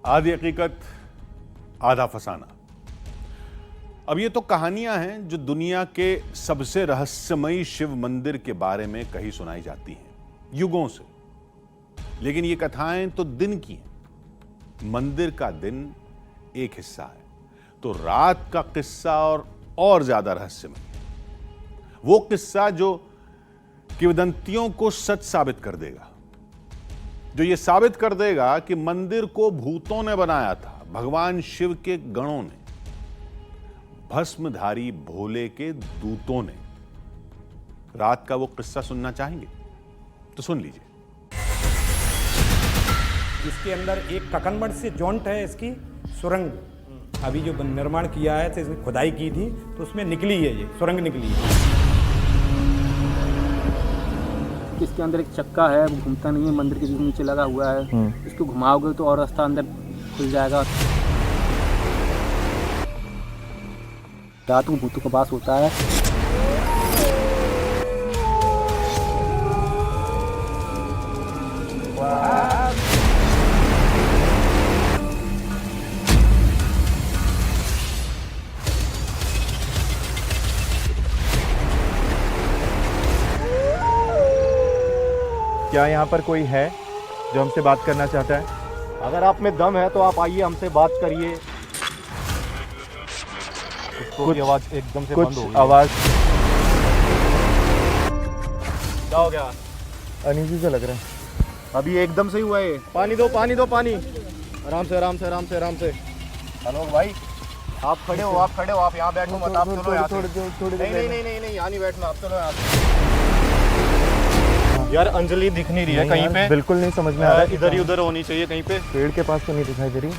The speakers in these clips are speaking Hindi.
आधी हकीकत आधा फसाना। अब ये तो कहानियां हैं जो दुनिया के सबसे रहस्यमयी शिव मंदिर के बारे में कही सुनाई जाती हैं युगों से, लेकिन ये कथाएं तो दिन की हैं। मंदिर का दिन एक हिस्सा है तो रात का किस्सा और ज्यादा रहस्यमयी है। वो किस्सा जो किंवदंतियों को सच साबित कर देगा, जो ये साबित कर देगा कि मंदिर को भूतों ने बनाया था, भगवान शिव के गणों ने, भस्मधारी भोले के दूतों ने। रात का वो किस्सा सुनना चाहेंगे तो सुन लीजिए। इसके अंदर एक ककनमठ से जॉइंट है, इसकी सुरंग अभी जो निर्माण किया है तो इसमें खुदाई की थी तो उसमें निकली है, ये सुरंग निकली है। इसके अंदर एक चक्का है, वो घूमता नहीं है, मंदिर के नीचे लगा हुआ है। इसको घुमाओगे तो और रास्ता अंदर खुल जाएगा। रात को भूतों का वास होता है। क्या यहाँ पर कोई है जो हमसे बात करना चाहता है? अगर आप में दम है तो आप आइए, हमसे बात करिए। कुछ आवाज एकदम से कुछ बंद हो गई। आवाज क्या हो गया? अनईजी सा लग रहा है। अभी एकदम से ही हुआ है। पानी दो, पानी दो, पानी। आराम से, आराम से, आराम से, आराम से। हेलो भाई, आप खड़े हो, आप खड़े हो, आप यहाँ बैठो मत, आप चलो यहाँ से। नहीं नहीं नहीं नहीं नहीं, यहाँ नहीं बैठना, आप चलो यहाँ से। यार अंजलि दिख नहीं रही है कहीं पे। बिल्कुल नहीं समझ में आ रहा है। इधर ही उधर होनी चाहिए कहीं पे। पेड़ के पास तो नहीं दिखाई दे रही।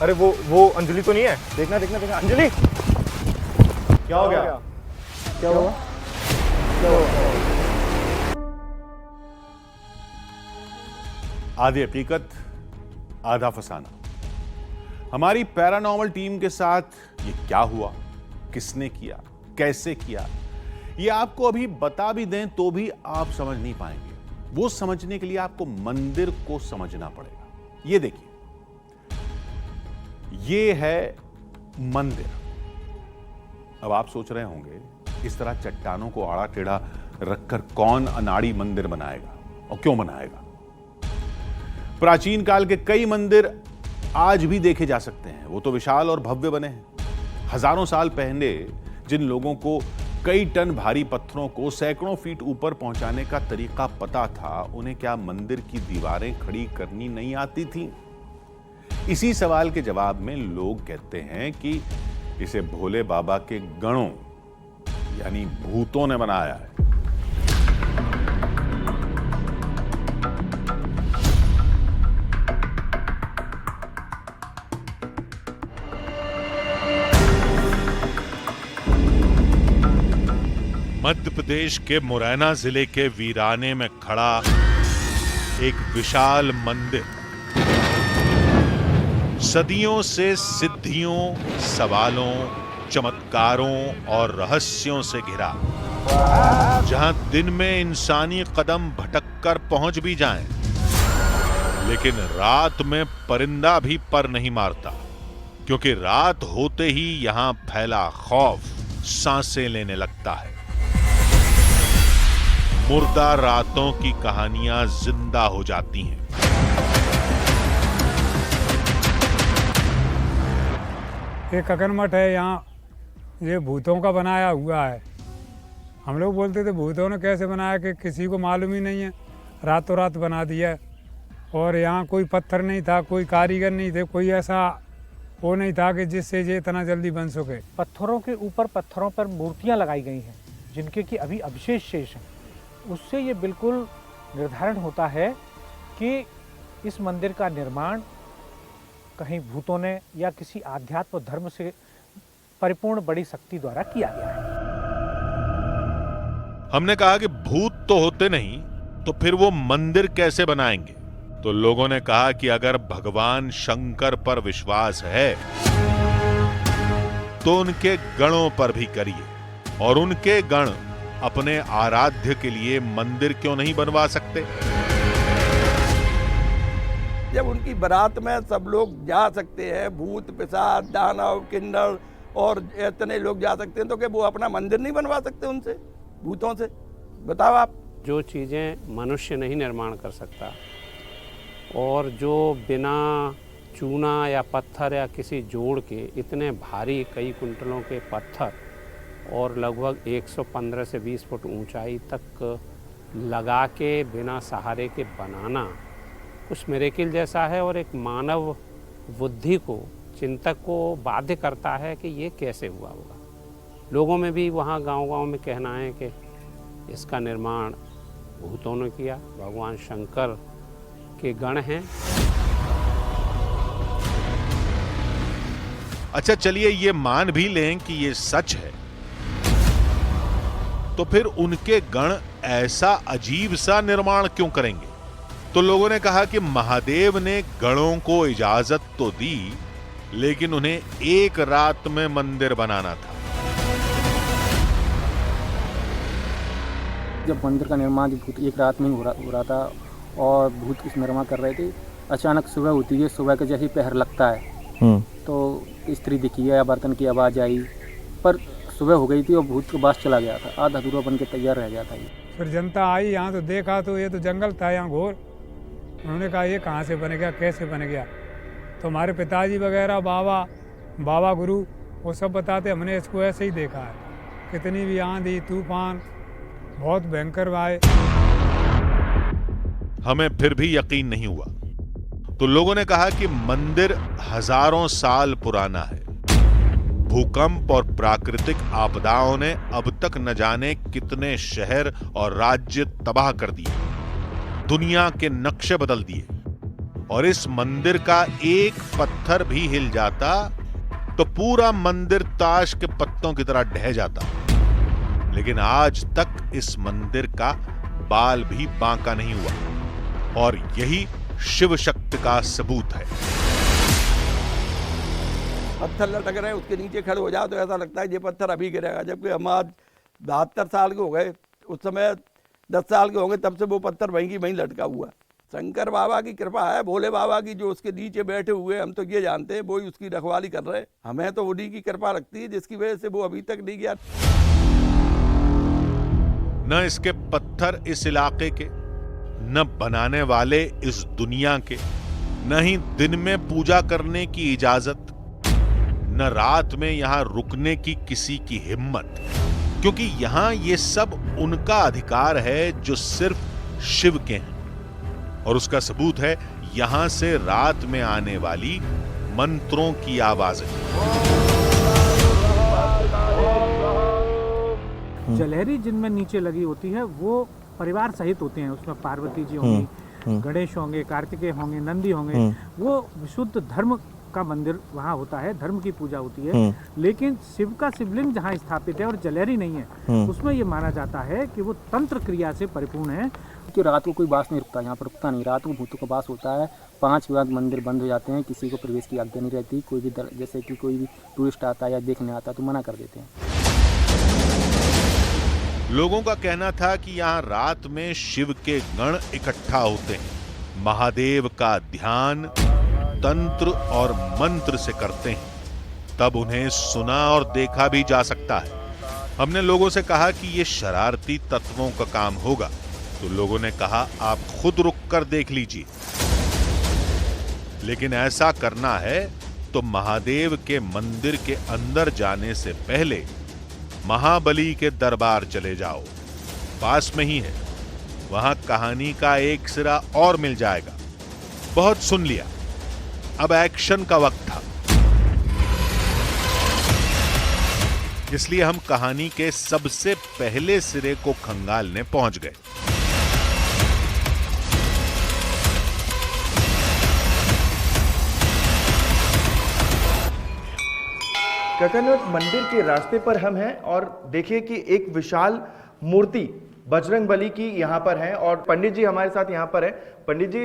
अरे वो अंजलि तो नहीं है। देखना देखना देखना, अंजलि क्या हो गया? क्या हुआ? क्या हुआ? आधी हकीकत आधा फसाना। हमारी पैरानॉर्मल टीम के साथ ये क्या हुआ, किसने किया, कैसे किया, ये आपको अभी बता भी दें तो भी आप समझ नहीं पाएंगे। वो समझने के लिए आपको मंदिर को समझना पड़ेगा। ये देखिए, ये है मंदिर। अब आप सोच रहे होंगे इस तरह चट्टानों को आड़ा टेढ़ा रखकर कौन अनाड़ी मंदिर बनाएगा और क्यों बनाएगा। प्राचीन काल के कई मंदिर आज भी देखे जा सकते हैं। वो तो विशाल और भव्य बने हैं। हजारों साल पहले जिन लोगों को कई टन भारी पत्थरों को सैकड़ों फीट ऊपर पहुंचाने का तरीका पता था, उन्हें क्या मंदिर की दीवारें खड़ी करनी नहीं आती थीं? इसी सवाल के जवाब में लोग कहते हैं कि इसे भोले बाबा के गणों यानी भूतों ने बनाया है। मध्य प्रदेश के मुरैना जिले के वीराने में खड़ा एक विशाल मंदिर सदियों से सिद्धियों, सवालों, चमत्कारों और रहस्यों से घिरा, जहां दिन में इंसानी कदम भटक कर पहुंच भी जाएं, लेकिन रात में परिंदा भी पर नहीं मारता, क्योंकि रात होते ही यहां फैला खौफ सांसें लेने लगता है। मुर्दा रातों की कहानियां जिंदा हो जाती हैं। ये ककनमठ है, यहाँ ये भूतों का बनाया हुआ है। हम लोग बोलते थे भूतों ने कैसे बनाया कि किसी को मालूम ही नहीं है, रातों रात बना दिया। और यहाँ कोई पत्थर नहीं था, कोई कारीगर नहीं थे, कोई ऐसा वो नहीं था कि जिससे ये इतना जल्दी बन सके। पत्थरों के ऊपर पत्थरों पर मूर्तियाँ लगाई गई हैं जिनके कि अभी अवशेष शेष हैं। उससे ये बिल्कुल निर्धारण होता है कि इस मंदिर का निर्माण कहीं भूतों ने या किसी आध्यात्म धर्म से परिपूर्ण बड़ी शक्ति द्वारा किया गया है। हमने कहा कि भूत तो होते नहीं तो फिर वो मंदिर कैसे बनाएंगे? तो लोगों ने कहा कि अगर भगवान शंकर पर विश्वास है तो उनके गणों पर भी करिए, और उनके गण अपने आराध्य के लिए मंदिर क्यों नहीं बनवा सकते? जब उनके कि बारात में सब लोग जा सकते हैं, भूत पिशाच दानव किन्नर और इतने लोग जा सकते हैं, तो क्या वो अपना मंदिर नहीं बनवा सकते उनसे, भूतों से? बताओ आप। जो चीज़ें मनुष्य नहीं निर्माण कर सकता और जो बिना चूना या पत्थर या किसी जोड़ के इतने भारी कई कुंटलों के पत्थर और लगभग 115 से 20 फुट ऊंचाई तक लगा के बिना सहारे के बनाना कुछ मिरेकिल जैसा है और एक मानव बुद्धि को, चिंतक को बाध्य करता है कि ये कैसे हुआ होगा। लोगों में भी वहाँ गांव-गांव में कहना है कि इसका निर्माण भूतों ने किया, भगवान शंकर के गण हैं। अच्छा चलिए ये मान भी लें कि ये सच है, तो फिर उनके गण ऐसा अजीब सा निर्माण क्यों करेंगे? तो लोगों ने कहा कि महादेव ने गणों को इजाजत तो दी, लेकिन उन्हें एक रात में मंदिर बनाना था। जब मंदिर का निर्माण एक रात में ही हो रहा था और भूत इस निर्माण कर रहे थे, अचानक सुबह होती है, सुबह के जैसे ही पहर लगता है तो स्त्री दिखी है, बर्तन की आवाज़ आई, पर सुबह हो गई थी और भूत के पास चला गया था, आधा अधूरा बन के तैयार रह गया था ये। फिर जनता आई यहाँ तो देखा तो ये तो जंगल था यहाँ घोर। उन्होंने कहा ये कहाँ से बन गया, कैसे बन गया? तो हमारे पिताजी वगैरह बाबा गुरु वो सब बताते, हमने इसको ऐसे ही देखा है। कितनी भी आंधी तूफान बहुत भयंकर आए, हमें फिर भी यकीन नहीं हुआ। तो लोगों ने कहा कि मंदिर हजारों साल पुराना है। भूकंप और प्राकृतिक आपदाओं ने अब तक न जाने कितने शहर और राज्य तबाह कर दिए, दुनिया के नक्शे बदल दिए, और इस मंदिर का एक पत्थर भी हिल जाता तो पूरा मंदिर ताश के पत्तों की तरह ढह जाता। लेकिन आज तक इस मंदिर का बाल भी बांका नहीं हुआ, और यही शिव शक्ति का सबूत है। पत्थर लटक रहे हैं, उसके नीचे खड़े हो जाओ तो ऐसा लगता है ये पत्थर अभी गिरेगा, जबकि हम आज 72 साल के हो गए, उस समय 10 साल के होंगे, तब से वो पत्थर वहीं की वहीं लटका हुआ। शंकर बाबा की कृपा है, भोले बाबा की, जो उसके नीचे बैठे हुए, हम तो ये जानते हैं वो ही उसकी रखवाली कर रहे हैं। हमें तो उन्हीं की कृपा लगती है जिसकी वजह से वो अभी तक नहीं गया। न इसके पत्थर इस इलाके के, न बनाने वाले इस दुनिया के, न ही दिन में पूजा करने की इजाजत, न रात में यहां रुकने की किसी की हिम्मत, क्योंकि यहां ये सब उनका अधिकार है जो सिर्फ शिव के हैं। और उसका सबूत है यहां से रात में आने वाली मंत्रों की आवाजें। जलहरी जिनमें नीचे लगी होती है वो परिवार सहित होते हैं, उसमें पार्वती जी होंगी, गणेश होंगे, कार्तिकेय होंगे, नंदी होंगे। वो विशुद्ध धर्म का मंदिर वहाँ होता है, धर्म की पूजा होती है। लेकिन शिव का शिवलिंग जहाँ स्थापित है और जलहरी नहीं है, उसमें ये माना जाता है कि वो तंत्र क्रिया से परिपूर्ण है। कि रात को कोई बास नहीं रुकता, यहाँ पर रुकता नहीं, रात को भूतों का बास होता है। 5 के बाद मंदिर बंद हो जाते हैं, किसी को प्रवेश की आज्ञा नहीं रहती। कोई भी जैसे कि कोई भी टूरिस्ट आता है या देखने आता है तो मना कर देते हैं। लोगों का कहना था कि यहाँ रात में शिव के गण इकट्ठा होते हैं, महादेव का ध्यान तंत्र और मंत्र से करते हैं, तब उन्हें सुना और देखा भी जा सकता है। हमने लोगों से कहा कि ये शरारती तत्वों का काम होगा, तो लोगों ने कहा आप खुद रुक कर देख लीजिए। लेकिन ऐसा करना है तो महादेव के मंदिर के अंदर जाने से पहले महाबली के दरबार चले जाओ, पास में ही है। वहां कहानी का एक सिरा और मिल जाएगा। बहुत सुन लिया, अब एक्शन का वक्त था। इसलिए हम कहानी के सबसे पहले सिरे को खंगालने पहुंच गए। ककनवट मंदिर के रास्ते पर हम हैं और देखिए कि एक विशाल मूर्ति बजरंग बली की यहाँ पर है और पंडित जी हमारे साथ यहाँ पर है। पंडित जी,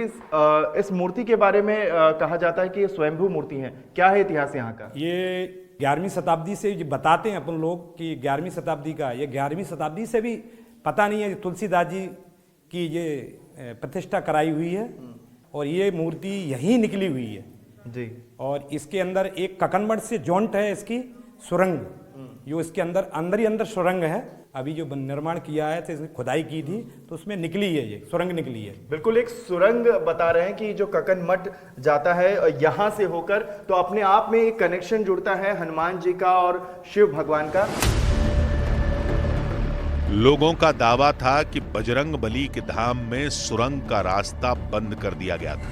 इस मूर्ति के बारे में कहा जाता है कि ये स्वयंभू मूर्ति है, क्या है इतिहास यहाँ का? ये 11वीं शताब्दी से बताते हैं अपन लोग कि 11वीं शताब्दी का, ये 11वीं शताब्दी से भी पता नहीं है। तुलसीदास जी की ये प्रतिष्ठा कराई हुई है और ये मूर्ति यहीं निकली हुई है जी। और इसके अंदर एक ककनमठ से जॉइंट है इसकी सुरंग, जो इसके अंदर ही अंदर सुरंग है। अभी जो निर्माण किया है तो इसने खुदाई की थी तो उसमें निकली है, ये सुरंग निकली है। बिल्कुल एक सुरंग बता रहे हैं कि जो ककनमठ जाता है यहां से होकर, तो अपने आप में एक कनेक्शन जुड़ता है हनुमान जी का और शिव भगवान का। लोगों का दावा था कि बजरंग बली के धाम में सुरंग का रास्ता बंद कर दिया गया था।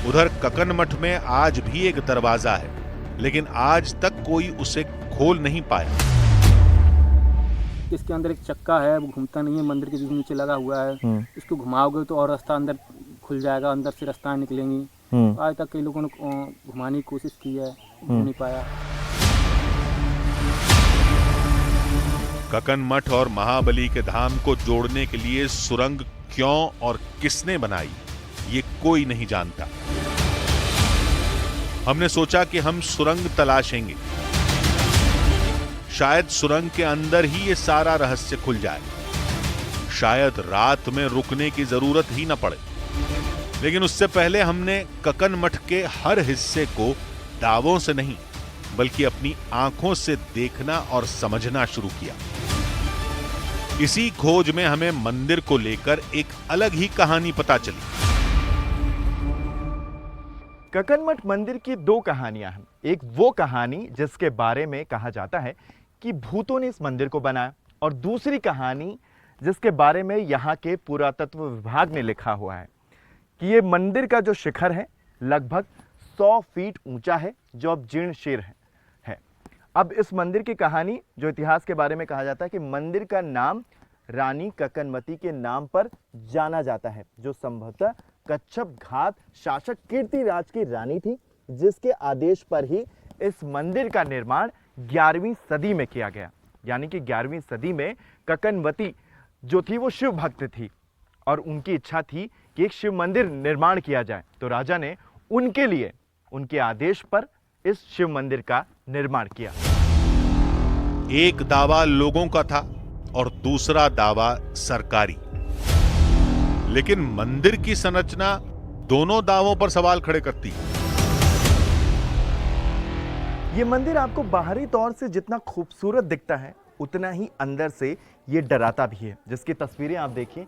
उधर ककनमठ में आज भी एक दरवाजा है, लेकिन आज तक कोई उसे खोल नहीं पाया। इसके अंदर एक चक्का है, वो घूमता नहीं है, मंदिर के नीचे लगा हुआ है। इसको घुमाओगे तो और रास्ता अंदर खुल जाएगा, अंदर से रास्ता निकलेंगी। आज तक कई लोगों ने घुमाने की कोशिश की है, घूम नहीं पाया। ककनमठ और महाबली के धाम को जोड़ने के लिए सुरंग क्यों और किसने बनाई, ये कोई नहीं जानता। हमने सोचा कि हम सुरंग तलाशेंगे, शायद सुरंग के अंदर ही ये सारा रहस्य खुल जाए, शायद रात में रुकने की जरूरत ही न पड़े। लेकिन उससे पहले हमने ककनमठ के हर हिस्से को दावों से नहीं बल्कि अपनी आंखों से देखना और समझना शुरू किया। इसी खोज में हमें मंदिर को लेकर एक अलग ही कहानी पता चली। ककनमठ मंदिर की दो कहानियां हैं। एक वो कहानी जिसके बारे में कहा जाता है कि भूतों ने इस मंदिर को बनाया, और दूसरी कहानी जिसके बारे में यहाँ के पुरातत्व विभाग ने लिखा हुआ है कि ये मंदिर का जो शिखर है लगभग 100 फीट ऊंचा है, जो अब जीर्ण शीर्ण है। अब इस मंदिर की कहानी, जो इतिहास के बारे में कहा जाता है कि मंदिर का नाम रानी ककनमती के नाम पर जाना जाता है, जो संभवतः कच्छप घात शासक कीर्तिराज की रानी थी, जिसके आदेश पर ही इस मंदिर का निर्माण 11वीं सदी में किया गया। यानी कि 11वीं सदी में ककनवती जो थी वो शिव भक्त थी और उनकी इच्छा थी कि एक शिव मंदिर निर्माण किया जाए, तो राजा ने उनके लिए उनके आदेश पर इस शिव मंदिर का निर्माण किया। एक दावा लोगों का था और दूसरा दावा सरकारी, लेकिन मंदिर की संरचना दोनों दावों पर सवाल खड़े करती है। ये मंदिर आपको बाहरी तौर से जितना खूबसूरत दिखता है, उतना ही अंदर से ये डराता भी है। जिसकी तस्वीरें आप देखिए,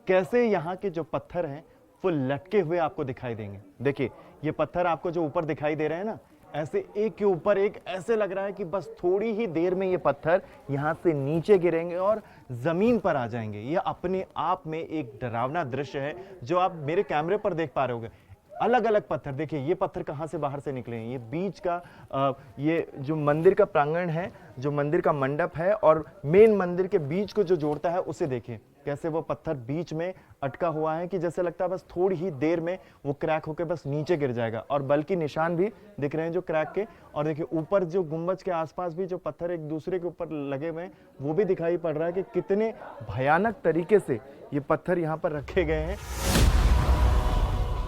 कैसे यहाँ के जो पत्थर हैं वो लटके हुए आपको दिखाई देंगे। देखिए ये पत्थर आपको जो ऊपर दिखाई दे रहे हैं ना, ऐसे एक के ऊपर एक, ऐसे लग रहा है कि बस थोड़ी ही देर में ये पत्थर यहाँ से नीचे गिरेंगे और जमीन पर आ जाएंगे। ये अपने आप में एक डरावना दृश्य है जो आप मेरे कैमरे पर देख पा रहे होंगे। अलग अलग पत्थर देखिए, ये पत्थर कहाँ से बाहर से निकले हैं। ये बीच का ये जो मंदिर का प्रांगण है, जो मंदिर का मंडप है और मेन मंदिर के बीच को जो जोड़ता है, उसे देखिए कैसे वो पत्थर बीच में अटका हुआ है कि जैसे लगता है बस थोड़ी ही देर में वो क्रैक होकर बस नीचे गिर जाएगा। और बल्कि निशान भी दिख रहे हैं जो क्रैक के। और देखिए ऊपर जो गुंबज के आसपास भी जो पत्थर एक दूसरे के ऊपर लगे हुए हैं, वो भी दिखाई पड़ रहा है कि कितने भयानक तरीके से ये पत्थर यहाँ पर रखे गए हैं।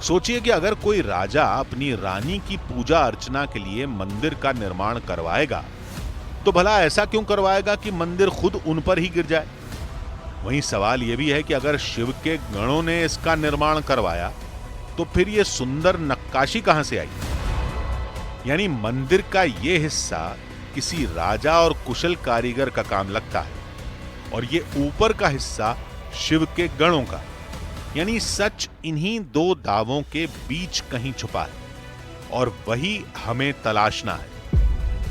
सोचिए कि अगर कोई राजा अपनी रानी की पूजा अर्चना के लिए मंदिर का निर्माण करवाएगा, तो भला ऐसा क्यों करवाएगा कि मंदिर खुद उन पर ही गिर जाए। वहीं सवाल यह भी है कि अगर शिव के गणों ने इसका निर्माण करवाया, तो फिर यह सुंदर नक्काशी कहां से आई। यानी मंदिर का यह हिस्सा किसी राजा और कुशल कारीगर का काम लगता है और ये ऊपर का हिस्सा शिव के गणों का। यानी सच इन्हीं दो दावों के बीच कहीं छुपा है और वही हमें तलाशना है।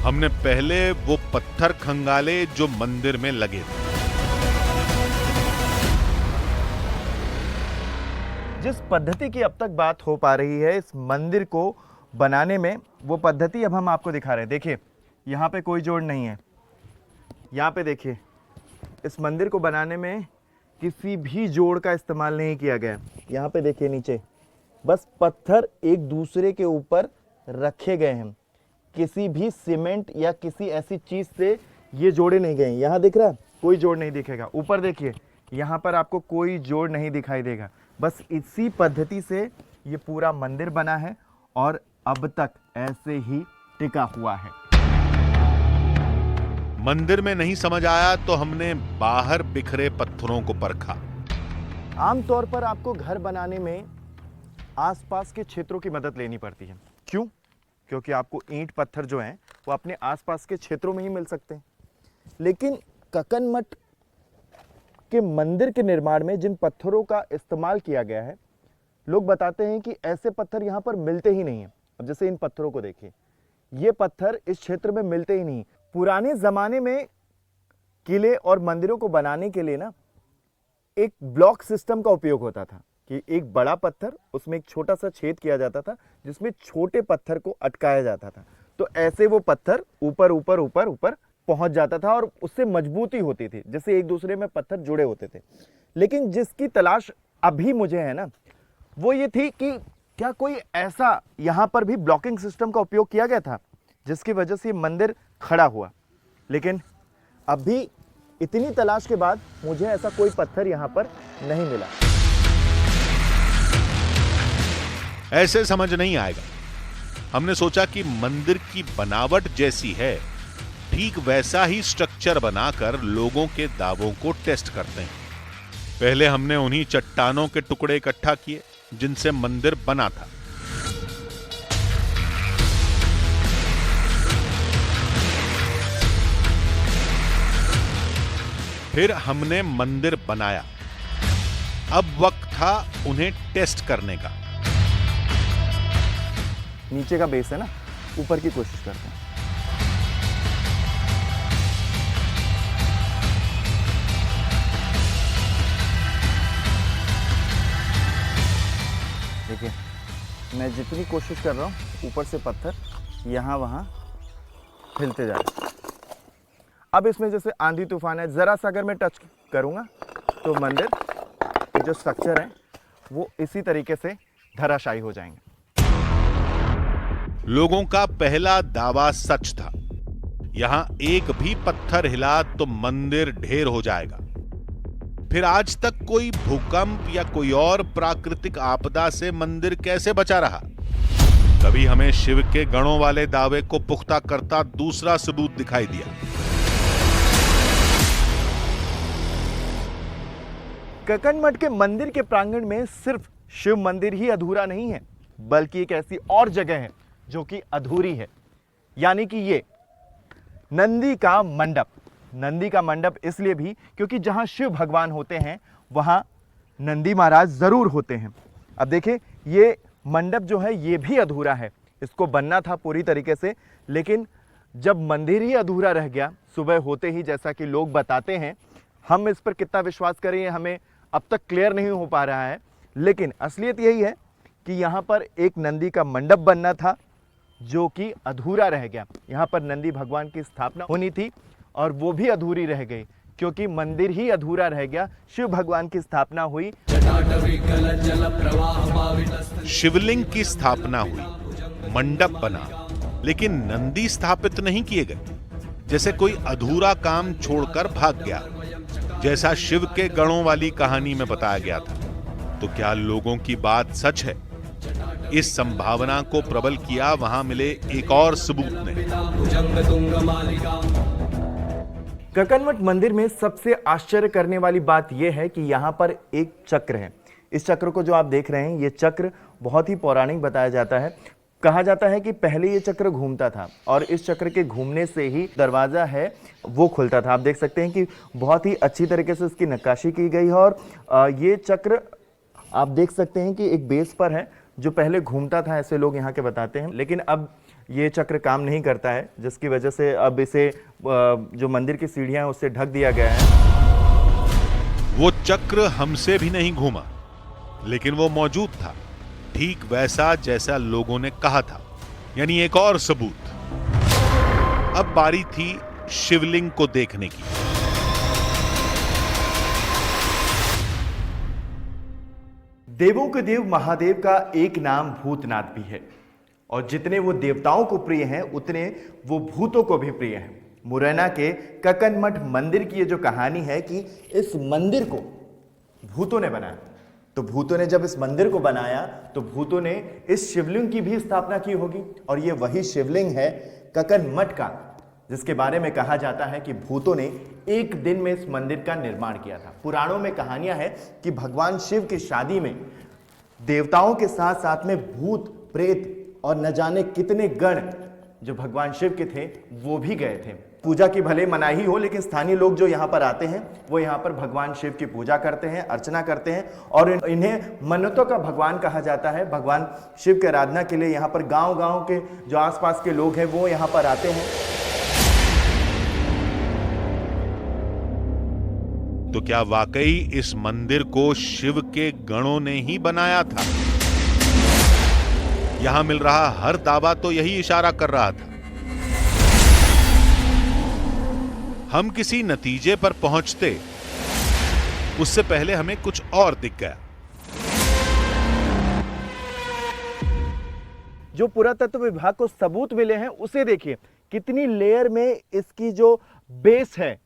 हमने पहले वो पत्थर खंगाले जो मंदिर में लगे थे। जिस पद्धति की अब तक बात हो पा रही है इस मंदिर को बनाने में, वो पद्धति अब हम आपको दिखा रहे हैं। देखिए यहाँ पे कोई जोड़ नहीं है। यहाँ पे देखिए, इस मंदिर को बनाने में किसी भी जोड़ का इस्तेमाल नहीं किया गया। यहाँ पे देखिए नीचे बस पत्थर एक दूसरे के ऊपर रखे गए हैं। किसी भी सीमेंट या किसी ऐसी चीज से ये जोड़े नहीं गए। यहाँ दिख रहा है, कोई जोड़ नहीं दिखेगा। ऊपर देखिए, यहाँ पर आपको कोई जोड़ नहीं दिखाई देगा। बस इसी पद्धति से ये पूरा मंदिर बना है और अब तक ऐसे ही टिका हुआ है। मंदिर में नहीं समझ आया तो हमने बाहर बिखरे पत्थरों को परखा। आमतौर पर आपको घर बनाने में आसपास के क्षेत्रों की मदद लेनी पड़ती है। क्यों? क्योंकि आपको ईंट पत्थर जो हैं वो अपने आसपास के क्षेत्रों में ही मिल सकते हैं। लेकिन कक्कन मठ के मंदिर के निर्माण में जिन पत्थरों का इस्तेमाल किया गया है, लोग बताते हैं कि ऐसे पत्थर यहाँ पर मिलते ही नहीं हैं। अब जैसे इन पत्थरों को देखिए, ये पत्थर इस क्षेत्र में मिलते ही नहीं। पुराने ज़माने में किले और मंदिरों को बनाने के लिए ना एक ब्लॉक सिस्टम का उपयोग होता था कि एक बड़ा पत्थर, उसमें एक छोटा सा छेद किया जाता था जिसमें छोटे पत्थर को अटकाया जाता था। तो ऐसे वो पत्थर ऊपर ऊपर ऊपर ऊपर पहुंच जाता था और उससे मजबूती होती थी, जैसे एक दूसरे में पत्थर जुड़े होते थे। लेकिन जिसकी तलाश अभी मुझे है ना, वो ये थी कि क्या कोई ऐसा यहाँ पर भी ब्लॉकिंग सिस्टम का उपयोग किया गया था जिसकी वजह से ये मंदिर खड़ा हुआ। लेकिन अभी इतनी तलाश के बाद मुझे ऐसा कोई पत्थर यहाँ पर नहीं मिला। ऐसे समझ नहीं आएगा। हमने सोचा कि मंदिर की बनावट जैसी है, ठीक वैसा ही स्ट्रक्चर बनाकर लोगों के दावों को टेस्ट करते हैं। पहले हमने उन्हीं चट्टानों के टुकड़े इकट्ठा किए जिनसे मंदिर बना था। फिर हमने मंदिर बनाया। अब वक्त था उन्हें टेस्ट करने का। नीचे का बेस है ना, ऊपर की कोशिश करते हैं। देखिए, मैं जितनी कोशिश कर रहा हूँ ऊपर से पत्थर यहाँ वहाँ हिलते जा रहे हैं। अब इसमें जैसे आंधी तूफान है, ज़रा सा अगर मैं टच करूँगा तो मंदिर के जो स्ट्रक्चर है वो इसी तरीके से धराशायी हो जाएंगे। लोगों का पहला दावा सच था। यहां एक भी पत्थर हिला तो मंदिर ढेर हो जाएगा। फिर आज तक कोई भूकंप या कोई और प्राकृतिक आपदा से मंदिर कैसे बचा रहा? तभी हमें शिव के गणों वाले दावे को पुख्ता करता दूसरा सबूत दिखाई दिया। कक्कन मठ के मंदिर के प्रांगण में सिर्फ शिव मंदिर ही अधूरा नहीं है, बल्कि एक ऐसी और जगह है जो कि अधूरी है, यानी कि ये नंदी का मंडप। नंदी का मंडप इसलिए भी क्योंकि जहां शिव भगवान होते हैं वहां नंदी महाराज जरूर होते हैं। अब देखिए, ये मंडप जो है ये भी अधूरा है। इसको बनना था पूरी तरीके से, लेकिन जब मंदिर ही अधूरा रह गया सुबह होते ही, जैसा कि लोग बताते हैं, हम इस पर कितना विश्वास करें हमें अब तक क्लियर नहीं हो पा रहा है। लेकिन असलियत यही है कि यहाँ पर एक नंदी का मंडप बनना था जो कि अधूरा रह गया। यहाँ पर नंदी भगवान की स्थापना होनी थी और वो भी अधूरी रह गई क्योंकि मंदिर ही अधूरा रह गया। शिव भगवान की स्थापना हुई, शिवलिंग की स्थापना हुई, मंडप बना, लेकिन नंदी स्थापित नहीं किए गए। जैसे कोई अधूरा काम छोड़कर भाग गया, जैसा शिव के गणों वाली कहानी में बताया गया था। तो क्या लोगों की बात सच है? इस संभावना को प्रबल किया वहां मिले एक और सबूत ने। कक्कन मठ मंदिर में सबसे आश्चर्य करने वाली बात यह है कि यहाँ पर एक चक्र है। इस चक्र को जो आप देख रहे हैं, ये चक्र बहुत ही पौराणिक बताया जाता है। कहा जाता है कि पहले ये चक्र घूमता था और इस चक्र के घूमने से ही दरवाजा है वो खुलता था। आप देख सकते हैं कि बहुत ही अच्छी तरीके से इसकी नक्काशी की गई है और ये चक्र आप देख सकते हैं कि एक बेस पर है जो पहले घूमता था, ऐसे लोग यहाँ के बताते हैं। लेकिन अब ये चक्र काम नहीं करता है, जिसकी वजह से अब इसे जो मंदिर की सीढ़ियां हैं उससे ढक दिया गया है। वो चक्र हमसे भी नहीं घूमा, लेकिन वो मौजूद था, ठीक वैसा जैसा लोगों ने कहा था, यानी एक और सबूत। अब बारी थी शिवलिंग को देखने की। देवों के देव महादेव का एक नाम भूतनाथ भी है और जितने वो देवताओं को प्रिय हैं उतने वो भूतों को भी प्रिय हैं। मुरैना के कक्कन मठ मंदिर की ये जो कहानी है कि इस मंदिर को भूतों ने बनाया, तो भूतों ने जब इस मंदिर को बनाया तो भूतों ने इस शिवलिंग की भी स्थापना की होगी और ये वही शिवलिंग है कक्कन मठ का, जिसके बारे में कहा जाता है कि भूतों ने एक दिन में इस मंदिर का निर्माण किया था। पुराणों में कहानियां हैं कि भगवान शिव की शादी में देवताओं के साथ साथ में भूत, प्रेत और न जाने कितने गण जो भगवान शिव के थे वो भी गए थे। पूजा की भले मनाही हो, लेकिन स्थानीय लोग जो यहाँ पर आते हैं वो यहाँ पर भगवान शिव की पूजा करते हैं, अर्चना करते हैं और इन्हें मन्नतों का भगवान कहा जाता है। भगवान शिव की आराधना के लिए यहाँ पर गांव-गांव के जो आसपास के लोग हैं वो यहाँ पर आते हैं। तो क्या वाकई इस मंदिर को शिव के गणों ने ही बनाया था? यहां मिल रहा हर दावा तो यही इशारा कर रहा था। हम किसी नतीजे पर पहुंचते उससे पहले हमें कुछ और दिख गया। जो पुरातत्व विभाग को सबूत मिले हैं उसे देखिए, कितनी लेयर में इसकी जो बेस है,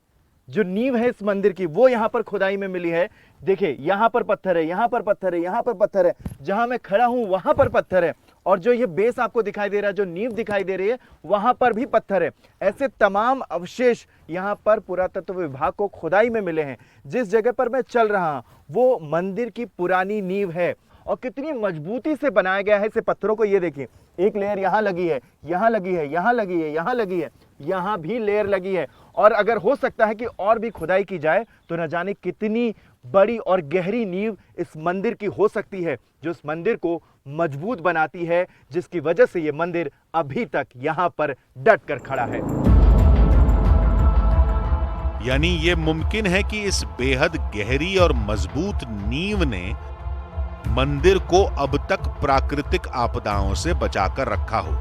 जो नींव है इस मंदिर की, वो यहां पर खुदाई में मिली है। देखिए यहां पर पत्थर है, यहां पर पत्थर है, यहां पर पत्थर है, जहां मैं खड़ा हूं वहां पर पत्थर है, और जो ये बेस आपको दिखाई दे रहा है, जो नींव दिखाई दे रही है, वहां पर भी पत्थर है। ऐसे तमाम अवशेष यहां पर पुरातत्व विभाग को खुदाई में मिले हैं। जिस जगह पर मैं चल रहा हूं वो मंदिर की पुरानी नींव है और कितनी मजबूती से बनाया गया है इसे पत्थरों को। ये देखिए, एक लेयर यहां लगी है, यहां लगी है, यहां लगी है, यहां लगी है, यहां भी लेयर लगी है, और अगर हो सकता है कि और भी खुदाई की जाए तो न जाने कितनी बड़ी और गहरी नींव इस मंदिर की हो सकती है, जो इस मंदिर को मजबूत बनाती है, जिसकी वजह से यह मंदिर अभी तक यहां पर डट कर खड़ा है। यानी यह मुमकिन है कि इस बेहद गहरी और मजबूत नींव ने मंदिर को अब तक प्राकृतिक आपदाओं से बचाकर रखा हो।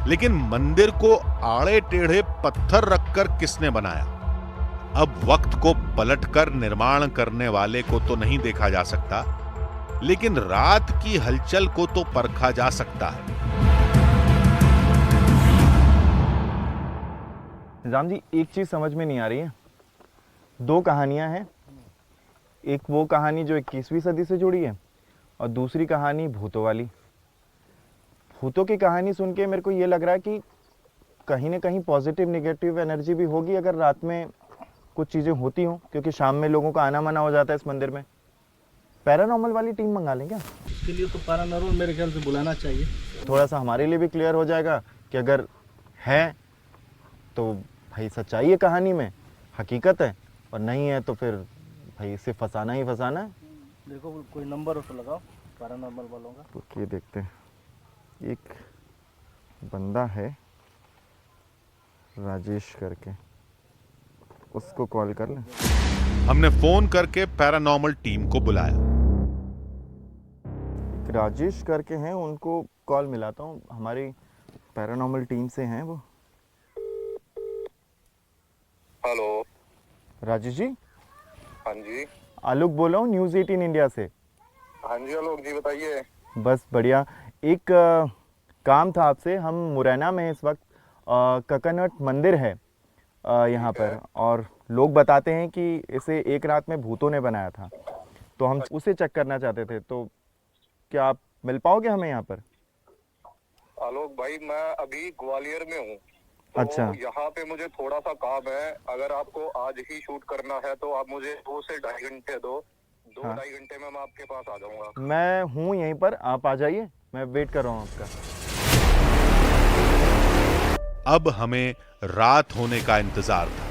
लेकिन मंदिर को आड़े टेढ़े पत्थर रखकर किसने बनाया? अब वक्त को पलटकर निर्माण करने वाले को तो नहीं देखा जा सकता, लेकिन रात की हलचल को तो परखा जा सकता है। निजाम जी, एक चीज समझ में नहीं आ रही है। दो कहानियां हैं, एक वो कहानी जो 21वीं सदी से जुड़ी है और दूसरी कहानी भूतों वाली। भूतों की कहानी सुन के मेरे को ये लग रहा है कि कहीं ना कहीं पॉजिटिव नेगेटिव एनर्जी भी होगी अगर रात में कुछ चीज़ें होती हों, क्योंकि शाम में लोगों का आना मना हो जाता है इस मंदिर में। पैरानॉर्मल वाली टीम मंगा लें क्या? इसके लिए तो पैरानॉर्मल मेरे ख्याल से बुलाना चाहिए। थोड़ा सा हमारे लिए भी क्लियर हो जाएगा कि अगर है तो भाई सच्चाई है कहानी में, हकीकत है, और नहीं है तो फिर भाई इसे फंसाना ही फंसाना है। देखो कोई नंबर हो तो लगाओ पैरानॉर्मल वालों का। तो ये देखते हैं, एक बंदा है राजेश करके, उसको कॉल कर लें। हमने फोन करके पैरानॉर्मल टीम को बुलाया। एक राजेश करके हैं, उनको कॉल मिलाता हूँ, हमारी पैरानॉर्मल टीम से हैं वो। हेलो राजेश जी। हाँ जी। आलोक बोल रहा हूँ न्यूज़ 18 इंडिया से। हाँ जी आलोक जी, बताइए। बस बढ़िया। एक काम था आपसे। हम मुरैना में इस वक्त ककनट मंदिर है यहाँ पर, और लोग बताते हैं कि इसे एक रात में भूतों ने बनाया था, तो हम उसे चेक करना चाहते थे। तो क्या आप मिल पाओगे हमें यहाँ पर? आलोक भाई, मैं अभी ग्वालियर में हूँ। तो अच्छा। यहाँ पे मुझे थोड़ा सा काम है। अगर आपको आज ही शूट करना है तो आप मुझे 2 से 2.5 घंटे दो। 2-2.5 घंटे में मैं आपके पास आ जाऊंगा। मैं हूँ यहीं पर, आप आ जाइए, मैं वेट कर रहा हूँ आपका। अब हमें रात होने का इंतजार था,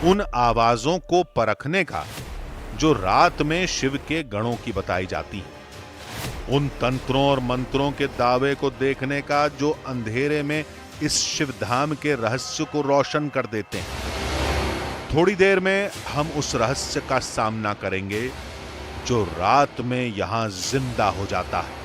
उन आवाजों को परखने का जो रात में शिव के गणों की बताई जाती है, उन तंत्रों और मंत्रों के दावे को देखने का जो अंधेरे में इस शिवधाम के रहस्य को रोशन कर देते हैं। थोड़ी देर में हम उस रहस्य का सामना करेंगे जो रात में यहां जिंदा हो जाता है।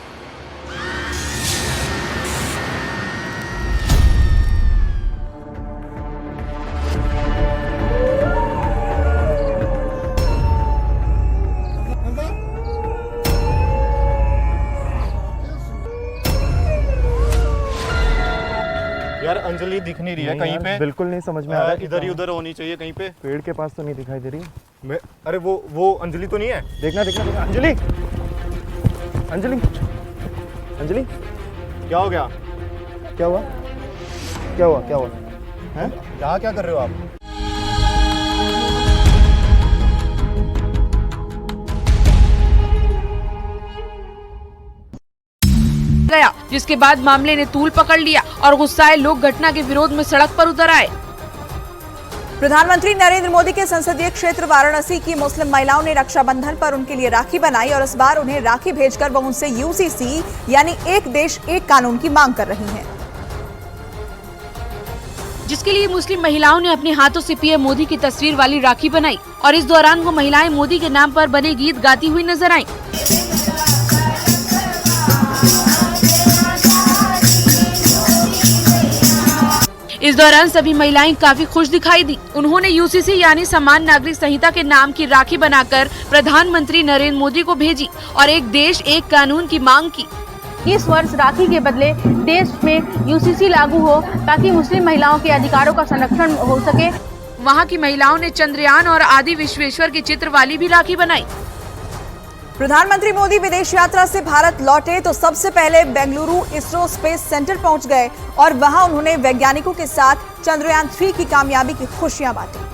यार अंजलि दिख नहीं रही है कहीं पे। बिल्कुल नहीं समझ में आ रहा है। इधर ही उधर होनी चाहिए कहीं पे। पेड़ के पास तो नहीं दिखाई दे रही। मैं अरे वो अंजलि तो नहीं है? देखना देखना देखना। अंजलि, अंजलि, अंजलि, क्या हो गया? क्या हुआ? क्या हुआ? क्या हुआ? हैं? यहाँ क्या कर रहे हो आप? गया, जिसके बाद मामले ने तूल पकड़ लिया और गुस्साए लोग घटना के विरोध में सड़क पर उतर आए। प्रधानमंत्री नरेंद्र मोदी के संसदीय क्षेत्र वाराणसी की मुस्लिम महिलाओं ने रक्षाबंधन पर उनके लिए राखी बनाई और इस बार उन्हें राखी भेजकर वो उनसे यूसीसी यानी एक देश एक कानून की मांग कर रही हैं। जिसके लिए मुस्लिम महिलाओं ने अपने हाथों से पीएम मोदी की तस्वीर वाली राखी बनाई और इस दौरान वो महिलाएं मोदी के नाम पर बने गीत गाती हुई नजर आईं। इस दौरान सभी महिलाएं काफी खुश दिखाई दी। उन्होंने यूसीसी यानी समान नागरिक संहिता के नाम की राखी बनाकर प्रधानमंत्री नरेंद्र मोदी को भेजी और एक देश एक कानून की मांग की। इस वर्ष राखी के बदले देश में यूसीसी लागू हो ताकि मुस्लिम महिलाओं के अधिकारों का संरक्षण हो सके। वहां की महिलाओं ने चंद्रयान और आदि विश्वेश्वर के चित्र वाली भी राखी बनाई। प्रधानमंत्री मोदी विदेश यात्रा से भारत लौटे तो सबसे पहले बेंगलुरु इसरो स्पेस सेंटर पहुंच गए और वहां उन्होंने वैज्ञानिकों के साथ चंद्रयान 3 की कामयाबी की खुशियां बांटी।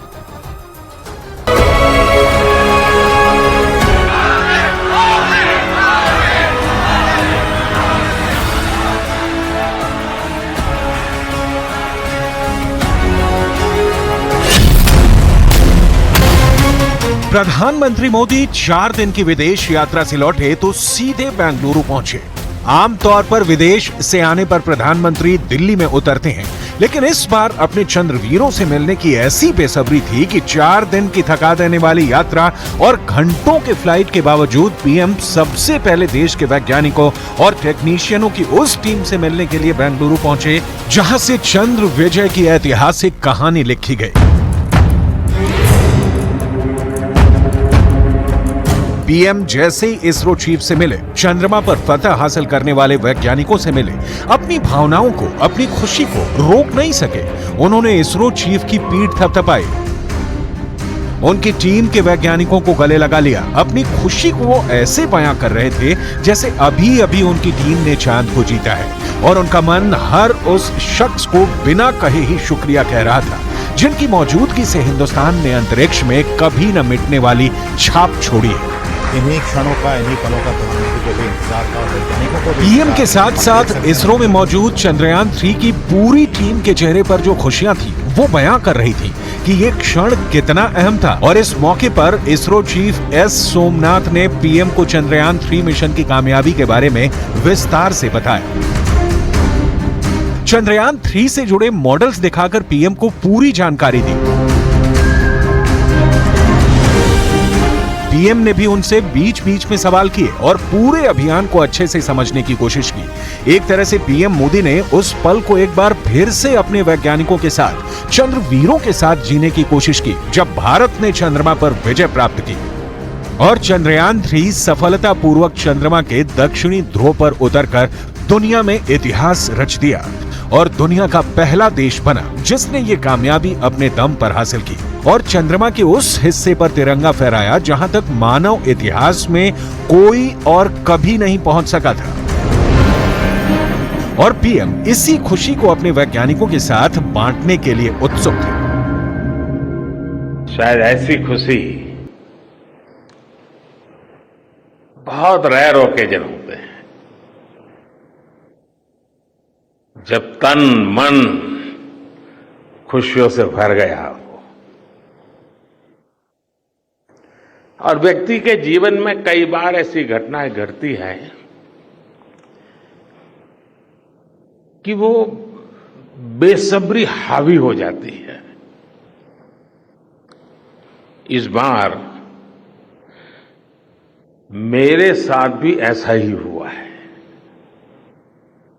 प्रधानमंत्री मोदी 4 दिन की विदेश यात्रा से लौटे तो सीधे बेंगलुरु पहुंचे। आमतौर पर विदेश से आने पर प्रधानमंत्री दिल्ली में उतरते हैं, लेकिन इस बार अपने चंद्रवीरों से मिलने की ऐसी बेसब्री थी कि 4 दिन की थका देने वाली यात्रा और घंटों के फ्लाइट के बावजूद पीएम सबसे पहले देश के वैज्ञानिकों और टेक्नीशियनों की उस टीम से मिलने के लिए बेंगलुरु पहुंचे जहां से चंद्र विजय की ऐतिहासिक कहानी लिखी गई। पीएम जैसे ही इसरो चीफ से मिले, चंद्रमा पर फतह हासिल करने वाले वैज्ञानिकों से मिले, अपनी भावनाओं को, अपनी खुशी को रोक नहीं सके। उन्होंने इसरो चीफ की पीठ थपथपाई, उनकी टीम के वैज्ञानिकों को गले लगा लिया। अपनी खुशी को वो ऐसे बयां कर रहे थे जैसे अभी अभी उनकी टीम ने चांद को जीता है और उनका मन हर उस शख्स को बिना कहे ही शुक्रिया कह रहा था जिनकी मौजूदगी से हिंदुस्तान ने अंतरिक्ष में कभी न मिटने वाली छाप छोड़ी है। इन्हीं क्षणों का, इन्हीं पलों का प्रधानमंत्री को भी इंतजार था और वैज्ञानिकों को भी। पीएम के साथ साथ इसरो में मौजूद चंद्रयान 3 की पूरी टीम के चेहरे पर जो खुशियां थी वो बयां कर रही थी कि ये क्षण कितना अहम था। और इस मौके पर इसरो चीफ एस सोमनाथ ने पीएम को चंद्रयान 3 मिशन की कामयाबी के बारे में विस्तार से बताया। चंद्रयान 3 से जुड़े मॉडल्स दिखाकर पीएम को पूरी जानकारी दी। पीएम ने भी उनसे बीच बीच में सवाल किए और पूरे अभियान को अच्छे से समझने की कोशिश की। एक तरह से पीएम मोदी ने उस पल को एक बार फिर से अपने वैज्ञानिकों के साथ, चंद्रवीरों के साथ जीने की कोशिश की जब भारत ने चंद्रमा पर विजय प्राप्त की और चंद्रयान 3 सफलतापूर्वक चंद्रमा के दक्षिणी ध्रुव पर उतरकर दुनिया में इतिहास रच दिया और दुनिया का पहला देश बना जिसने ये कामयाबी अपने दम पर हासिल की और चंद्रमा के उस हिस्से पर तिरंगा फहराया जहां तक मानव इतिहास में कोई और कभी नहीं पहुंच सका था। और पीएम इसी खुशी को अपने वैज्ञानिकों के साथ बांटने के लिए उत्सुक थे। शायद ऐसी खुशी बहुत रेयर ओकेजन होते हैं जब तन मन खुशियों से भर गया हो। और व्यक्ति के जीवन में कई बार ऐसी घटनाएं घटती हैं कि वो बेसब्री हावी हो जाती है। इस बार मेरे साथ भी ऐसा ही हुआ है।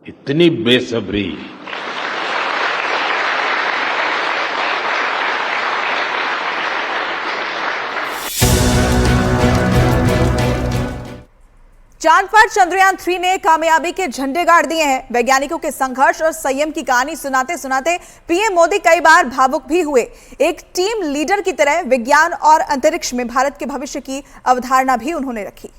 इतनी बेसब्री, चांद पर चंद्रयान 3 ने कामयाबी के झंडे गाड़ दिए हैं। वैज्ञानिकों के संघर्ष और संयम की कहानी सुनाते सुनाते पीएम मोदी कई बार भावुक भी हुए। एक टीम लीडर की तरह विज्ञान और अंतरिक्ष में भारत के भविष्य की अवधारणा भी उन्होंने रखी।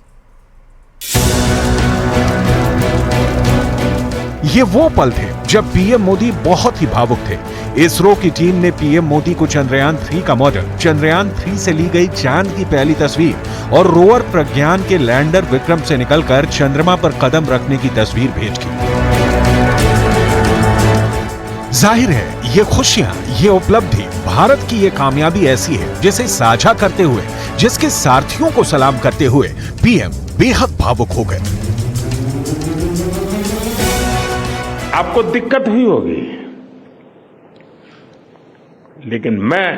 ये वो पल थे जब पीएम मोदी बहुत ही भावुक थे। इसरो की टीम ने पीएम मोदी को चंद्रयान 3 का मॉडल, चंद्रयान 3 से ली गई चांद की पहली तस्वीर और रोवर प्रज्ञान के लैंडर विक्रम से निकलकर चंद्रमा पर कदम रखने की तस्वीर भेजी। जाहिर है ये खुशियां, ये उपलब्धि, भारत की ये कामयाबी ऐसी है जिसे साझा करते हुए, जिसके सारथियों को सलाम करते हुए पीएम बेहद भावुक हो गए। आपको दिक्कत हुई होगी, लेकिन मैं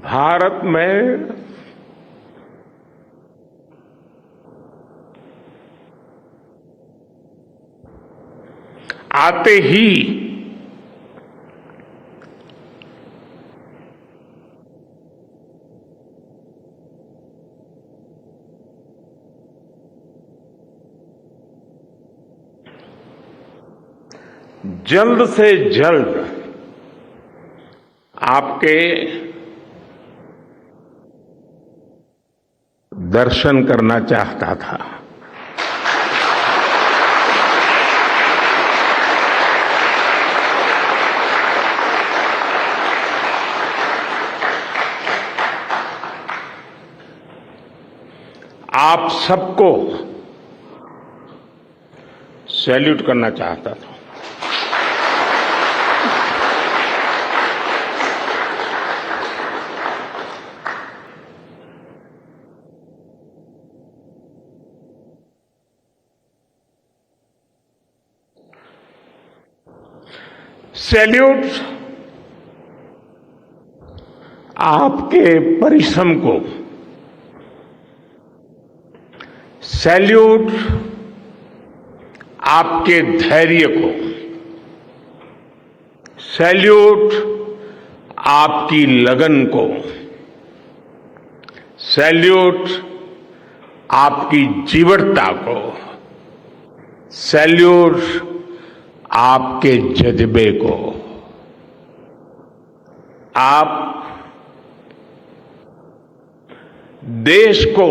भारत में आते ही जल्द से जल्द आपके दर्शन करना चाहता था। आप सबको सैल्यूट करना चाहता था। सैल्यूट आपके परिश्रम को, सैल्यूट आपके धैर्य को, सैल्यूट आपकी लगन को, सैल्यूट आपकी जीवटता को, सैल्यूट आपके जज्बे को। आप देश को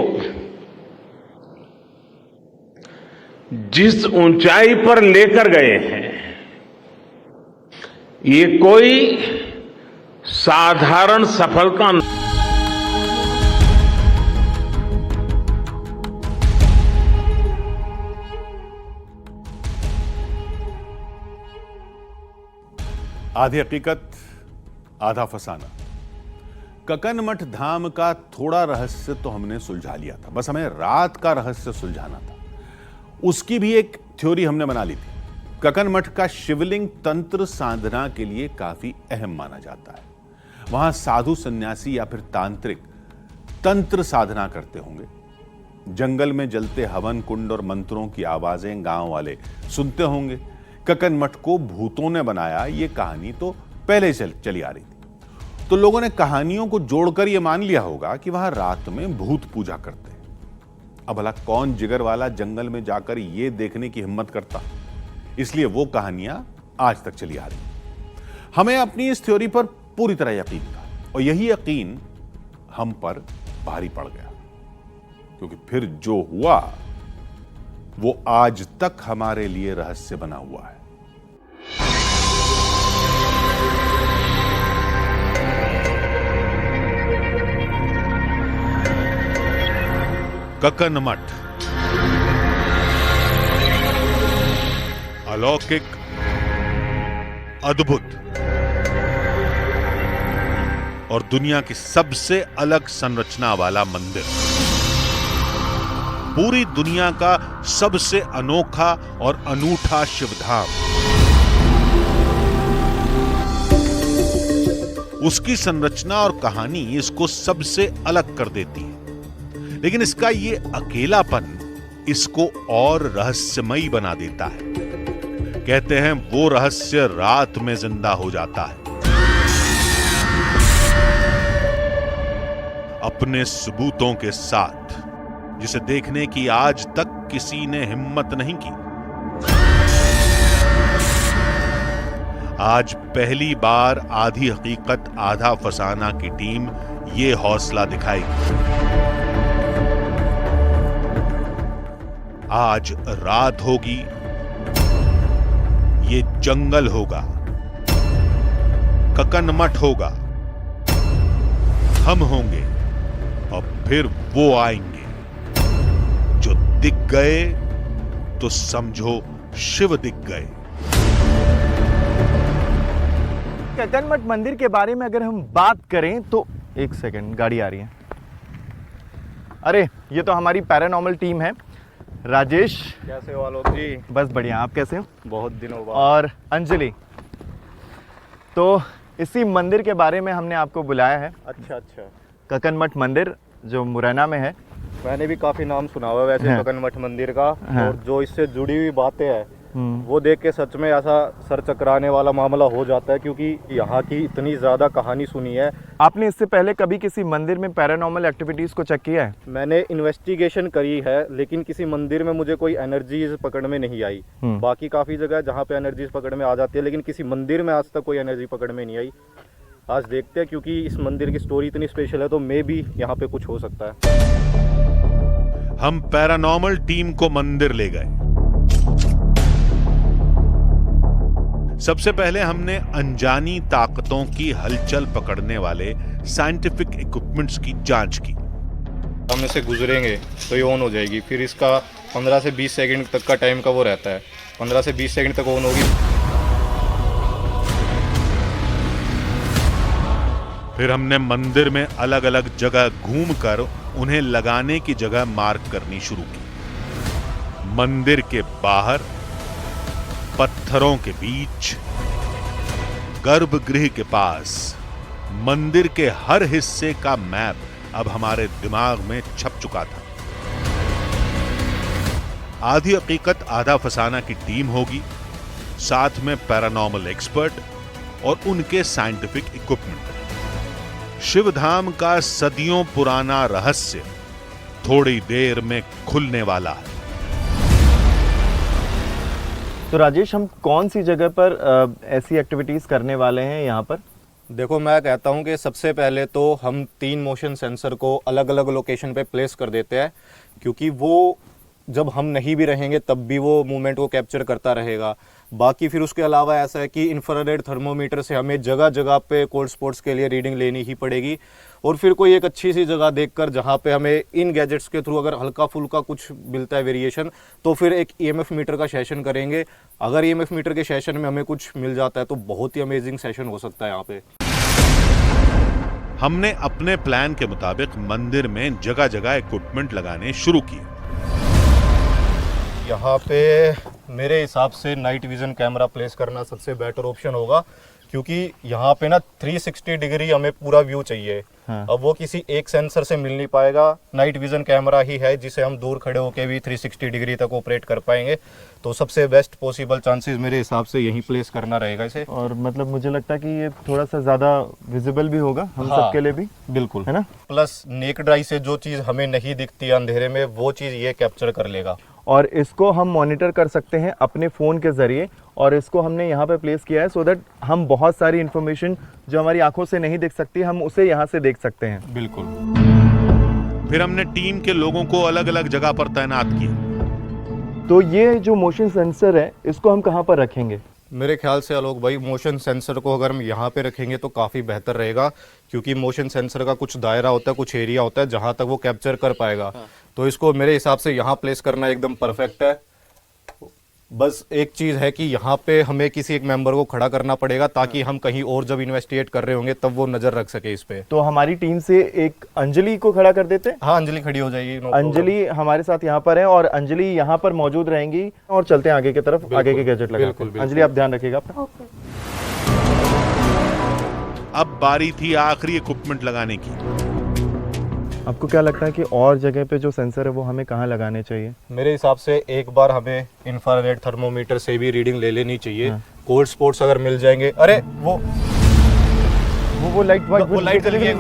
जिस ऊंचाई पर लेकर गए हैं, ये कोई साधारण सफलता नहीं। आधी हकीकत आधा फसाना। ककनमठ धाम का थोड़ा रहस्य तो हमने सुलझा लिया था, बस हमें रात का रहस्य सुलझाना था। उसकी भी एक थ्योरी हमने बना ली थी। ककनमठ का शिवलिंग तंत्र साधना के लिए काफी अहम माना जाता है। वहां साधु सन्यासी या फिर तांत्रिक तंत्र साधना करते होंगे। जंगल में जलते हवन कुंड और मंत्रों की आवाजें गांव वाले सुनते होंगे। ककनमठ को भूतों ने बनाया, ये कहानी तो पहले चली आ रही थी। तो लोगों ने कहानियों को जोड़कर यह मान लिया होगा कि वहां रात में भूत पूजा करते हैं। अब भला कौन जिगर वाला जंगल में जाकर यह देखने की हिम्मत करता? इसलिए वो कहानियां आज तक चली आ रही। हमें अपनी इस थ्योरी पर पूरी तरह यकीन था और यही यकीन हम पर भारी पड़ गया, क्योंकि फिर जो हुआ वो आज तक हमारे लिए रहस्य बना हुआ है। ककनमठ अलौकिक, अद्भुत और दुनिया की सबसे अलग संरचना वाला मंदिर, पूरी दुनिया का सबसे अनोखा और अनूठा शिवधाम। उसकी संरचना और कहानी इसको सबसे अलग कर देती है, लेकिन इसका ये अकेलापन इसको और रहस्यमयी बना देता है। कहते हैं वो रहस्य रात में जिंदा हो जाता है, अपने सबूतों के साथ, जिसे देखने की आज तक किसी ने हिम्मत नहीं की। आज पहली बार आधी हकीकत आधा फसाना की टीम ये हौसला दिखाएगी। आज रात होगी, ये जंगल होगा, ककन मठ होगा, हम होंगे और फिर वो आएंगे। जो दिख गए तो समझो शिव दिख गए। ककन मठ मंदिर के बारे में अगर हम बात करें तो एक सेकंड, गाड़ी आ रही है। अरे ये तो हमारी पैरानॉर्मल टीम है। राजेश, कैसे हो आलोक जी? बस बढ़िया, आप कैसे हो? बहुत दिनों बाद। और अंजलि, तो इसी मंदिर के बारे में हमने आपको बुलाया है। अच्छा अच्छा। ककन मठ मंदिर जो मुरैना में है। मैंने भी काफी नाम सुना हुआ है वैसे हाँ। ककन मठ मंदिर का। हाँ। और जो इससे जुड़ी हुई बातें हैं वो देख के सच में ऐसा सर चकराने वाला मामला हो जाता है, क्योंकि यहाँ की इतनी ज़्यादा कहानी सुनी है। आपने इससे पहले कभी किसी मंदिर में पैरानॉर्मल एक्टिविटीज़ को चेक किया है? मैंने इन्वेस्टिगेशन करी है, लेकिन किसी मंदिर में मुझे कोई एनर्जीज पकड़ में नहीं आई। बाकी काफ़ी जगह जहाँ पे एनर्जीज पकड़ में आ जाती है, लेकिन किसी मंदिर में आज तक कोई एनर्जी पकड़ में नहीं आई। आज देखते हैं, क्योंकि इस मंदिर की स्टोरी इतनी स्पेशल है तो मे भी यहाँ पे कुछ हो सकता है। हम पैरानॉर्मल टीम को मंदिर ले गए। सबसे पहले हमने अनजानी ताकतों की हलचल पकड़ने वाले साइंटिफिक इक्विपमेंट्स की जांच की। हम इसे गुजरेंगे तो ये ऑन हो जाएगी, फिर इसका 15 से 20 सेकंड तक का टाइम का वो रहता है। 15 से 20 सेकंड तक ऑन होगी। फिर हमने मंदिर में अलग अलग जगह घूमकर उन्हें लगाने की जगह मार्क करनी शुरू की। मंदिर के बाहर, पत्थरों के बीच, गर्भगृह के पास, मंदिर के हर हिस्से का मैप अब हमारे दिमाग में छप चुका था। आधी हकीकत आधा फसाना की टीम होगी, साथ में पैरानॉर्मल एक्सपर्ट और उनके साइंटिफिक इक्विपमेंट। शिवधाम का सदियों पुराना रहस्य थोड़ी देर में खुलने वाला है। तो राजेश, हम कौन सी जगह पर ऐसी एक्टिविटीज़ करने वाले हैं यहाँ पर? देखो, मैं कहता हूँ कि सबसे पहले तो हम 3 मोशन सेंसर को अलग अलग लोकेशन पे प्लेस कर देते हैं, क्योंकि वो जब हम नहीं भी रहेंगे तब भी वो मूवमेंट को कैप्चर करता रहेगा। बाकी फिर उसके अलावा ऐसा है कि इंफ्रारेड थर्मोमीटर से हमें जगह जगह पे कोल्ड स्पॉट्स के लिए रीडिंग लेनी ही पड़ेगी। और फिर कोई एक अच्छी सी जगह देखकर जहाँ पे हमें इन गैजेट्स के थ्रू अगर हल्का फुल्का कुछ मिलता है वेरिएशन, तो फिर एक ईएमएफ मीटर का सेशन करेंगे। अगर ईएमएफ मीटर के सेशन में हमें कुछ मिल जाता है तो बहुत ही अमेजिंग सेशन हो सकता है यहाँ पे। हमने अपने प्लान के मुताबिक मंदिर में जगह जगह इक्विपमेंट लगाने शुरू किए। यहाँ पे मेरे हिसाब से नाइट विजन कैमरा प्लेस करना सबसे बेटर ऑप्शन होगा, क्योंकि यहाँ पे ना 360 डिग्री हमें पूरा व्यू चाहिए। हाँ। अब वो किसी एक सेंसर से मिल नहीं पाएगा। नाइट विजन कैमरा ही है जिसे हम दूर खड़े होकर भी 360 डिग्री तक ऑपरेट कर पाएंगे। तो सबसे बेस्ट पॉसिबल चांसेस मेरे हिसाब से यहीं प्लेस करना रहेगा इसे। और मतलब मुझे लगता है कि ये थोड़ा सा ज़्यादा विजिबल भी होगा हम सबके लिए भी। बिल्कुल, है ना? प्लस नेकेड आई से जो चीज़ हमें नहीं दिखती अंधेरे में, वो चीज़ ये कैप्चर कर लेगा। और इसको हम मॉनिटर कर सकते हैं अपने फ़ोन के ज़रिए, और इसको हमने यहाँ पे प्लेस किया है सो दैट हम बहुत सारी इन्फॉर्मेशन जो हमारी आंखों से नहीं दिख सकती, हम उसे यहाँ से देख सकते हैं। बिल्कुल। फिर हमने टीम के लोगों को अलग अलग जगह पर तैनात किया। तो ये जो मोशन सेंसर है, इसको हम कहाँ पर रखेंगे? मेरे ख्याल से आलोक भाई, मोशन सेंसर को अगर हम यहाँ पे रखेंगे तो काफ़ी बेहतर रहेगा, क्योंकि मोशन सेंसर का कुछ दायरा होता है, कुछ एरिया होता है जहाँ तक वो कैप्चर कर पाएगा। तो इसको मेरे हिसाब से यहाँ प्लेस करना एकदम परफेक्ट है। बस एक चीज़ है कि यहाँ पे हमें किसी एक मेंबर को खड़ा करना पड़ेगा, ताकि हम कहीं और जब इन्वेस्टिगेट कर रहे होंगे तब वो नज़र रख सके इस पे। तो हमारी टीम से एक अंजलि को खड़ा कर देते हैं। हाँ, अंजलि खड़ी हो जाएगी। अंजलि हमारे साथ यहाँ पर है, और अंजलि यहाँ पर मौजूद रहेंगी। और चलते हैं आगे की तरफ, आगे के गैजेट लगाते हैं। अंजलि, आप ध्यान रखिएगा अपना। अब बारी थी आखिरी इक्विपमेंट लगाने की। आपको क्या लगता है कि और जगह पे जो सेंसर है वो हमें कहाँ लगाने चाहिए? मेरे हिसाब से एक बार हमें इंफ्रारेड थर्मोमीटर से भी रीडिंग ले लेनी चाहिए। कोल्ड स्पॉट्स अगर मिल जाएंगे, अरे वो लाइट चली गई।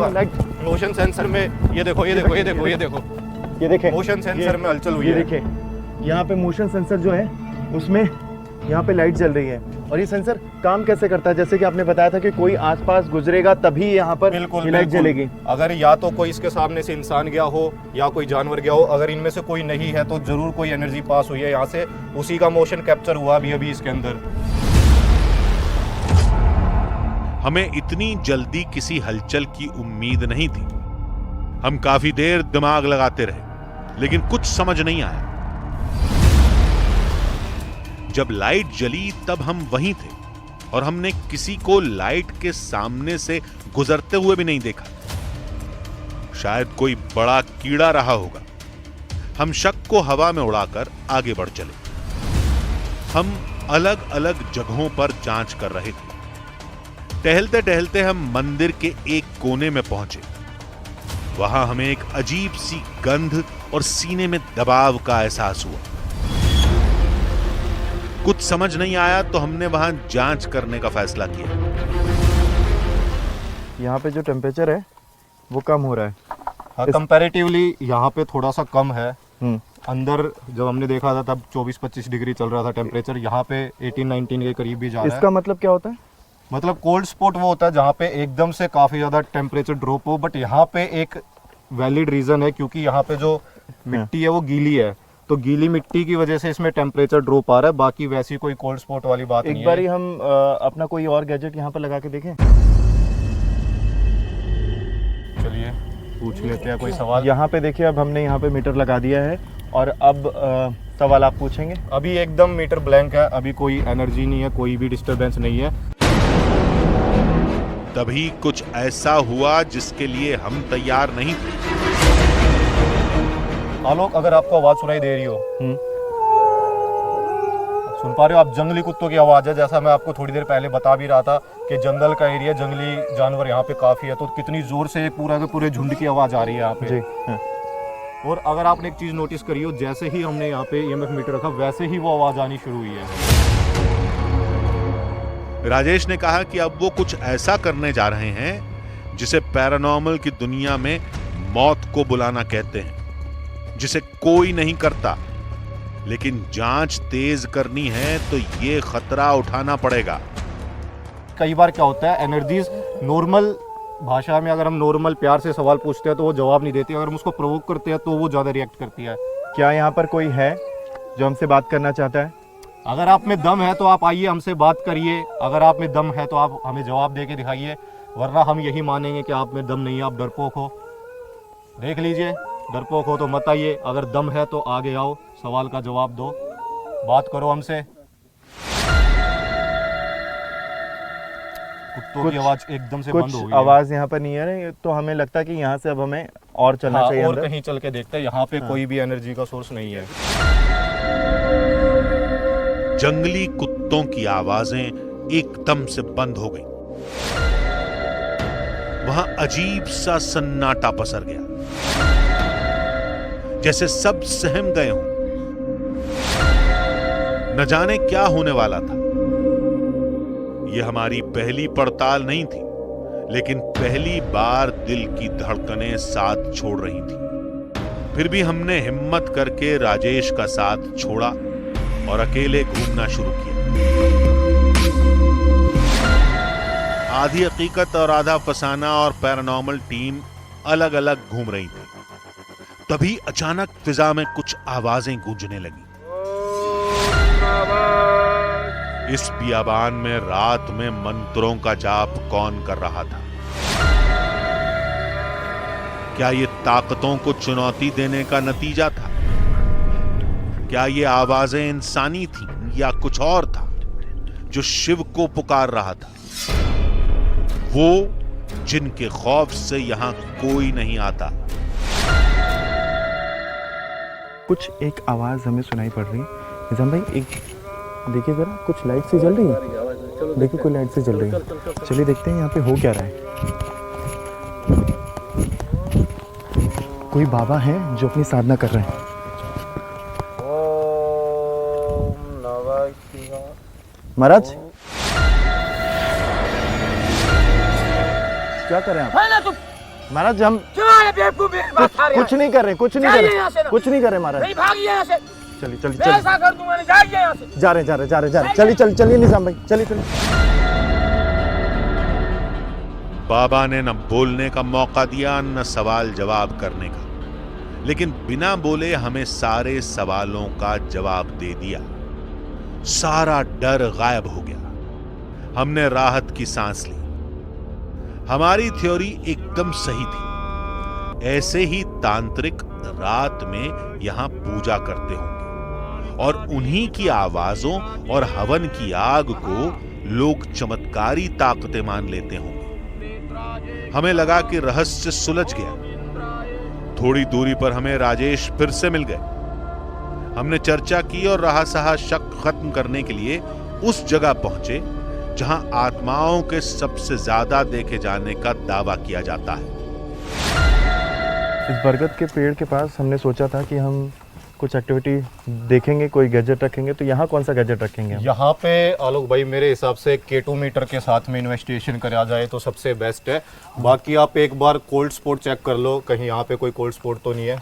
मोशन सेंसर में ये देखो, ये देखो, ये देखो, ये देखो, ये देखें, मोशन सेंसर में हलचल हुई है। ये देखें, यहाँ पे मोशन सेंसर जो है उसमें यहाँ पे लाइट जल रही है। और ये सेंसर काम कैसे करता है? जैसे कि आपने बताया था कि कोई आसपास गुजरेगा तभी यहाँ पर बिल्कुल लाइट जलेगी। अगर या तो कोई इसके सामने से इंसान गया हो या कोई जानवर गया हो, अगर इनमें से कोई नहीं है तो जरूर कोई एनर्जी पास हुई है यहाँ से, उसी का मोशन कैप्चर हुआ अभी इसके अंदर। हमें इतनी जल्दी किसी हलचल की उम्मीद नहीं थी। हम काफी देर दिमाग लगाते रहे लेकिन कुछ समझ नहीं आया। जब लाइट जली तब हम वहीं थे और हमने किसी को लाइट के सामने से गुजरते हुए भी नहीं देखा। शायद कोई बड़ा कीड़ा रहा होगा। हम शक को हवा में उड़ाकर आगे बढ़ चले। हम अलग अलग जगहों पर जांच कर रहे थे। टहलते टहलते हम मंदिर के एक कोने में पहुंचे। वहां हमें एक अजीब सी गंध और सीने में दबाव का एहसास हुआ। कुछ समझ नहीं आया तो हमने वहां जांच करने का फैसला किया। यहाँ पे जो टेम्परेचर है वो कम हो रहा है। हाँ, कंपैरेटिवली यहाँ पे थोड़ा सा कम है। अंदर जब हमने देखा था तब 24-25 डिग्री चल रहा था टेम्परेचर, यहाँ पे 18-19 के करीब भी जा रहा है। इसका मतलब क्या होता है? मतलब कोल्ड स्पॉट वो होता है जहाँ पे एकदम से काफी ज्यादा टेम्परेचर ड्रॉप हो, बट यहाँ पे एक वैलिड रीजन है क्योंकि यहाँ पे जो मिट्टी है वो गीली है, तो गीली मिट्टी की वजह से इसमें टेम्परेचर ड्रॉप आ रहा है। बाकी वैसी कोई कोल्ड स्पॉट वाली बात नहीं है। एक बारी हम अपना कोई और गैजेट यहाँ पर लगा के देखें। चलिए पूछ लेते हैं कोई सवाल। यहाँ पे देखिए, अब हमने यहाँ पे मीटर लगा दिया है और अब सवाल आप पूछेंगे। अभी एकदम मीटर ब्लैंक है, अभी कोई एनर्जी नहीं है, कोई भी डिस्टरबेंस नहीं है। तभी कुछ ऐसा हुआ जिसके लिए हम तैयार नहीं थे। आलोक, अगर आपको आवाज सुनाई दे रही हो, सुन पा रहे हो आप? जंगली कुत्तों की आवाज है। जैसा मैं आपको थोड़ी देर पहले बता भी रहा था कि जंगल का एरिया, जंगली जानवर यहाँ पे काफी है, तो कितनी जोर से पूरा के पूरे झुंड की आवाज आ रही है यहाँ पे। और अगर आपने एक चीज नोटिस करी हो, जैसे ही हमने यहाँ पे ईएमएफ मीटर रखा वैसे ही वो आवाज आनी शुरू हुई है। राजेश ने कहा कि अब वो कुछ ऐसा करने जा रहे हैं जिसे पैरानॉर्मल की दुनिया में मौत को बुलाना कहते हैं, जिसे कोई नहीं करता, लेकिन जांच तेज करनी है तो ये खतरा उठाना पड़ेगा। कई बार क्या होता है, एनर्जीज नॉर्मल भाषा में अगर हम नॉर्मल प्यार से सवाल पूछते हैं तो वो जवाब नहीं देती, अगर हम उसको प्रोवोक करते हैं तो वो ज्यादा रिएक्ट करती है। क्या यहाँ पर कोई है जो हमसे बात करना चाहता है? अगर आप में दम है तो आप आइए, हमसे बात करिए। अगर आप में दम है तो आप हमें जवाब दे के दिखाइए, वरना हम यही मानेंगे कि आप में दम नहीं है, आप डरपोक हो। देख लीजिए, डरपोक हो तो मत आइए, अगर दम है तो आगे आओ, सवाल का जवाब दो, बात करो हमसे। कुत्तों की आवाज एकदम से बंद हो गई है। आवाज यहाँ पर नहीं है, तो हमें लगता है कि यहाँ से अब हमें और चलना चाहिए। और कहीं चल के देखते हैं, यहाँ पे कोई भी एनर्जी का सोर्स नहीं है। जंगली कुत्तों की आवाजें एकदम से बंद हो गईं। वहां अजीब सा सन्नाटा पसर गया, जैसे सब सहम गए हों। न जाने क्या होने वाला था। यह हमारी पहली पड़ताल नहीं थी, लेकिन पहली बार दिल की धड़कनें साथ छोड़ रही थी। फिर भी हमने हिम्मत करके राजेश का साथ छोड़ा और अकेले घूमना शुरू किया। आधी हकीकत और आधा फसाना और पैरानॉर्मल टीम अलग अलग घूम रही थी। तभी अचानक फिजा में कुछ आवाजें गूंजने लगी। इस बियाबान में रात में मंत्रों का जाप कौन कर रहा था? क्या ये ताकतों को चुनौती देने का नतीजा था? क्या ये आवाजें इंसानी थीं या कुछ और था जो शिव को पुकार रहा था? वो जिनके खौफ से यहां कोई नहीं आता। कुछ एक आवाज हमें सुनाई पड़ रही है। निजाम भाई, एक देखिए जरा, कुछ लाइट से जल रही है। देखिए, कोई लाइट से जल रही है। चलिए देखते हैं यहाँ पे हो क्या रहा है। कोई बाबा है जो अपनी साधना कर रहे हैं। महाराज, क्या कर रहे हैं आप? महाराज, हम कुछ नहीं कर रहे, कुछ नहीं कर रहे महाराज। चलिए चलिए मैं ऐसा कर दूंगा नहीं, जाइए यहाँ से। जा रहे हैं चलिए चलिए निजाम भाई चलिए। बाबा ने न बोलने का मौका दिया न सवाल जवाब करने का, लेकिन बिना बोले हमें सारे सवालों का जवाब दे दिया। सारा डर गायब हो गया। हमने राहत की सांस ली। हमारी थ्योरी एकदम सही थी। ऐसे ही तांत्रिक रात में यहां पूजा करते होंगे और उन्हीं की आवाजों और हवन की आग को लोग चमत्कारी ताकतें मान लेते होंगे। हमें लगा कि रहस्य सुलझ गया। थोड़ी दूरी पर हमें राजेश फिर से मिल गए। हमने चर्चा की और रहा सहा शक खत्म करने के लिए उस जगह पहुंचे जहां आत्माओं के सबसे ज्यादा देखे जाने का दावा किया जाता है। इस बरगद के पेड़ के पास हमने सोचा था कि हम कुछ एक्टिविटी देखेंगे, कोई गैजेट रखेंगे। तो यहाँ कौन सा गैजेट रखेंगे? यहाँ पे आलोक भाई मेरे हिसाब से K2 मीटर के साथ में इन्वेस्टिगेशन करा जाए तो सबसे बेस्ट है। बाकी आप एक बार कोल्ड स्पॉट चेक कर लो, कहीं यहाँ पे कोई कोल्ड स्पॉट तो नहीं है।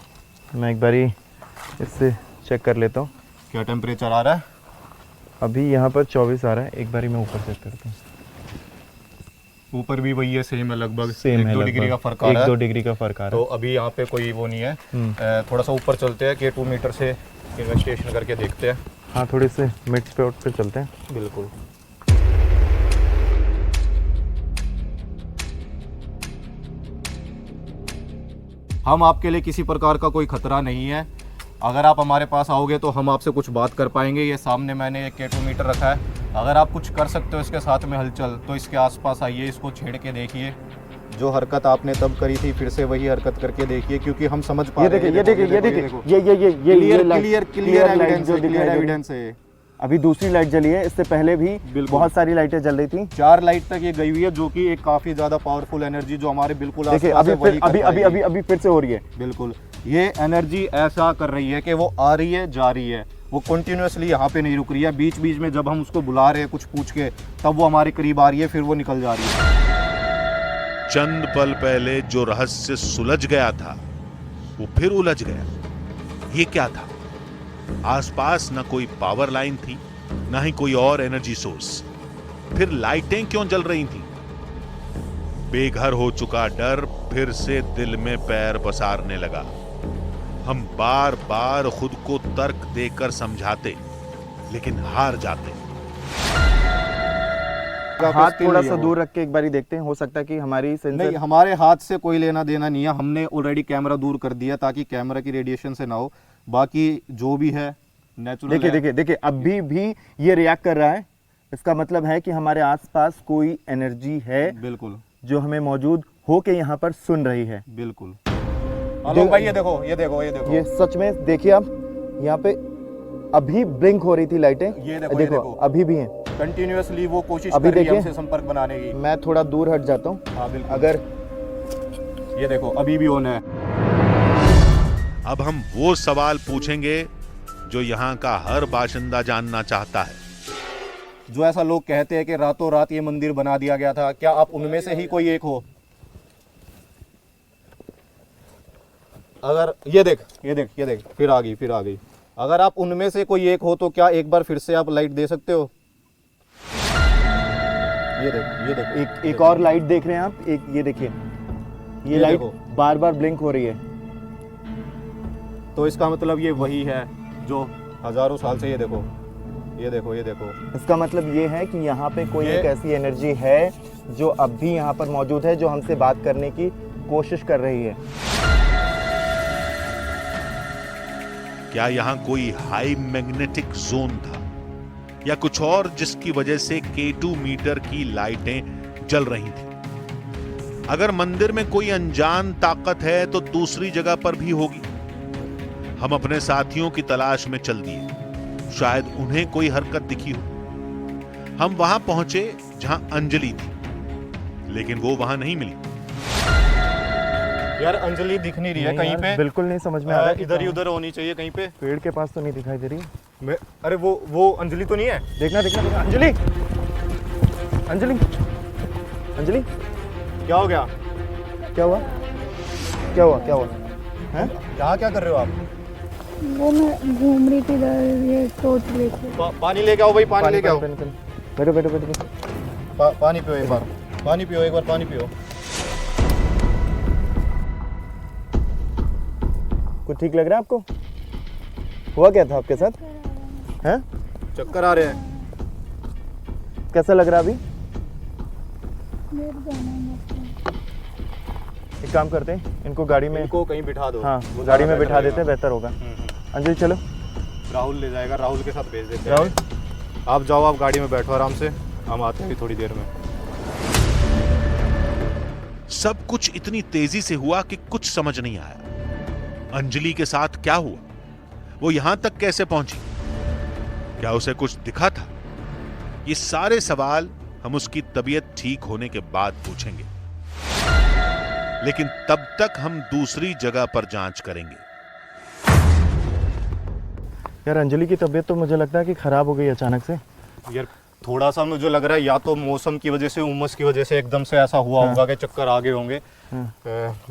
मैं एक बारी इससे चेक कर लेता हूँ। क्या टेम्परेचर आ रहा है? अभी यहाँ पर 24 आ रहा है। एक बारी मैं ऊपर चेक करता हूँ। ऊपर भी वही है, सेम है लगभग, सेम है, 1-2 डिग्री का फर्क आ रहा है। 1-2 डिग्री का फर्क आ रहा है। तो अभी यहाँ पे कोई वो नहीं है। थोड़ा सा ऊपर चलते हैं, K2 मीटर से इन्वेस्टिगेशन करके देखते हैं। हाँ, थोड़े से मिड स्पॉट पे चलते हैं। बिल्कुल। हम आपके लिए किसी प्रकार का कोई खतरा नहीं है। अगर आप हमारे पास आओगे तो हम आपसे कुछ बात कर पाएंगे। ये सामने मैंने एक K2 मीटर रखा है। अगर आप कुछ कर सकते हो इसके साथ में हलचल, तो इसके आसपास आइए, इसको छेड़ के देखिए। जो हरकत आपने तब करी थी फिर से वही हरकत करके देखिए, क्योंकि हम समझ पा रहे हैं। ये देखिए क्लियर एविडेंस है। अभी दूसरी लाइट जली है, इससे पहले भी बहुत सारी लाइटें जल रही थी। 4 लाइट तक ये गई हुई है, जो कि एक काफी ज्यादा पावरफुल एनर्जी जो हमारे बिल्कुल देखिए अभी फिर से हो रही है। बिल्कुल, ये एनर्जी ऐसा कर रही है कि वो आ रही है, जा रही है, वो कंटिन्यूअसली यहाँ पे नहीं रुक रही है। बीच बीच में जब हम उसको बुला रहे हैं कुछ पूछ के, तब वो हमारे करीब आ रही है, फिर वो निकल जा रही है। चंद पल पहले जो रहस्य सुलझ गया था वो फिर उलझ गया। ये क्या था? आसपास न कोई पावर लाइन थी, न ही कोई और एनर्जी सोर्स। फिर लाइटें क्यों जल रही थी? बेघर हो चुका डर फिर से दिल में पैर पसारने लगा। हम बार बार खुद को तर्क देकर समझाते, लेकिन हार जाते। हाथ थोड़ा सा दूर रख के एक बारी देखते हैं, हो सकता है कि हमारी सेंसर नहीं, हमारे हाथ से कोई लेना देना नहीं है। हमने ऑलरेडी कैमरा दूर कर दिया ताकि कैमरा की रेडिएशन से ना हो। बाकी जो भी है नेचुरल। देखिए अभी भी ये रिएक्ट कर रहा है। इसका मतलब है कि हमारे आसपास कोई एनर्जी है, बिल्कुल, जो हमें मौजूद हो के यहाँ पर सुन रही है। बिल्कुल। आलोक भाई ये देखो। ये सच में देखिए आप, यहाँ पे अभी ब्लिंक हो रही थी लाइटें। ये देखो अभी भी हैं। कंटिन्यूअसली वो कोशिश अभी कर रही है देखिए, हमसे संपर्क बनाने की। मैं थोड़ा दूर हट जाता हूँ। हाँ बिल्कुल। अगर ये देखो अभी भी ऑन है। अब हम वो सवाल पूछेंगे जो यहाँ का हर बाशिंदा जानना चाहता है। जो ऐसा लोग कहते हैं कि रातों रात ये मंदिर बना दिया गया था, क्या आप उनमें से ही कोई एक हो? अगर ये देख फिर आ गई। अगर आप उनमें से कोई एक हो तो क्या एक बार फिर से आप लाइट दे सकते हो? ये देख एक और लाइट देख रहे हैं आप। ये देखिए, ये लाइट बार बार ब्लिंक हो रही है। तो इसका मतलब ये वही है जो हजारों साल से। ये देखो। इसका मतलब ये है कि यहाँ पे कोई एक ऐसी एनर्जी है जो अब भी यहाँ पर मौजूद है, जो हमसे बात करने की कोशिश कर रही है। क्या यहाँ कोई हाई मैग्नेटिक जोन था या कुछ और, जिसकी वजह से K2 मीटर की लाइटें जल रही थी? अगर मंदिर में कोई अनजान ताकत है तो दूसरी जगह पर भी होगी। हम अपने साथियों की तलाश में चल दिए, शायद उन्हें कोई हरकत दिखी हो। हम वहां पहुंचे जहां अंजलि थी, लेकिन वो वहां नहीं मिली। यार अंजलि दिख नहीं रही है कहीं पे। बिल्कुल नहीं समझ में आ रहा है। इधर ही उधर होनी चाहिए कहीं पे। पेड़ के पास तो नहीं दिखाई दे रही। अरे वो अंजलि तो नहीं है। देखना अंजलि क्या हो गया? क्या हुआ? हैं? यहाँ क्या कर रहे हो आप? वो मैं घूम रही थी इधर ये टोट लेके। पानी लेके आओ भाई, पानी लेके आओ। बैठो बैठो बैठो। पानी पियो एक बार, पानी पियो एक बार, पानी पियो। कुछ ठीक लग रहा है आपको? हुआ क्या था आपके साथ? हैं? चक्कर आ रहे हैं। कैसा लग रहा है अभी? एक काम करते हैं, इनको गाड़ी में, इनको कहीं बिठा दो। हाँ, गाड़ी में बिठा देते हैं, बेहतर होगा। अंजलि चलो, राहुल ले जाएगा, राहुल के साथ भेज देते हैं। राहुल आप जाओ, आप गाड़ी में बैठो आराम से, हम आते हैं थोड़ी देर में। सब कुछ इतनी तेजी से हुआ कि कुछ समझ नहीं आया। अंजलि के साथ क्या हुआ? वो यहां तक कैसे पहुंची? क्या उसे कुछ दिखा था? ये सारे सवाल हम उसकी तबीयत ठीक होने के बाद पूछेंगे, लेकिन तब तक हम दूसरी जगह पर जांच करेंगे। यार अंजलि की तबीयत तो मुझे लगता है कि खराब हो गई अचानक से। यार थोड़ा सा मुझे लग रहा है या तो मौसम की वजह से, उमस की वजह से एकदम से ऐसा हुआ होगा कि चक्कर आ गए होंगे।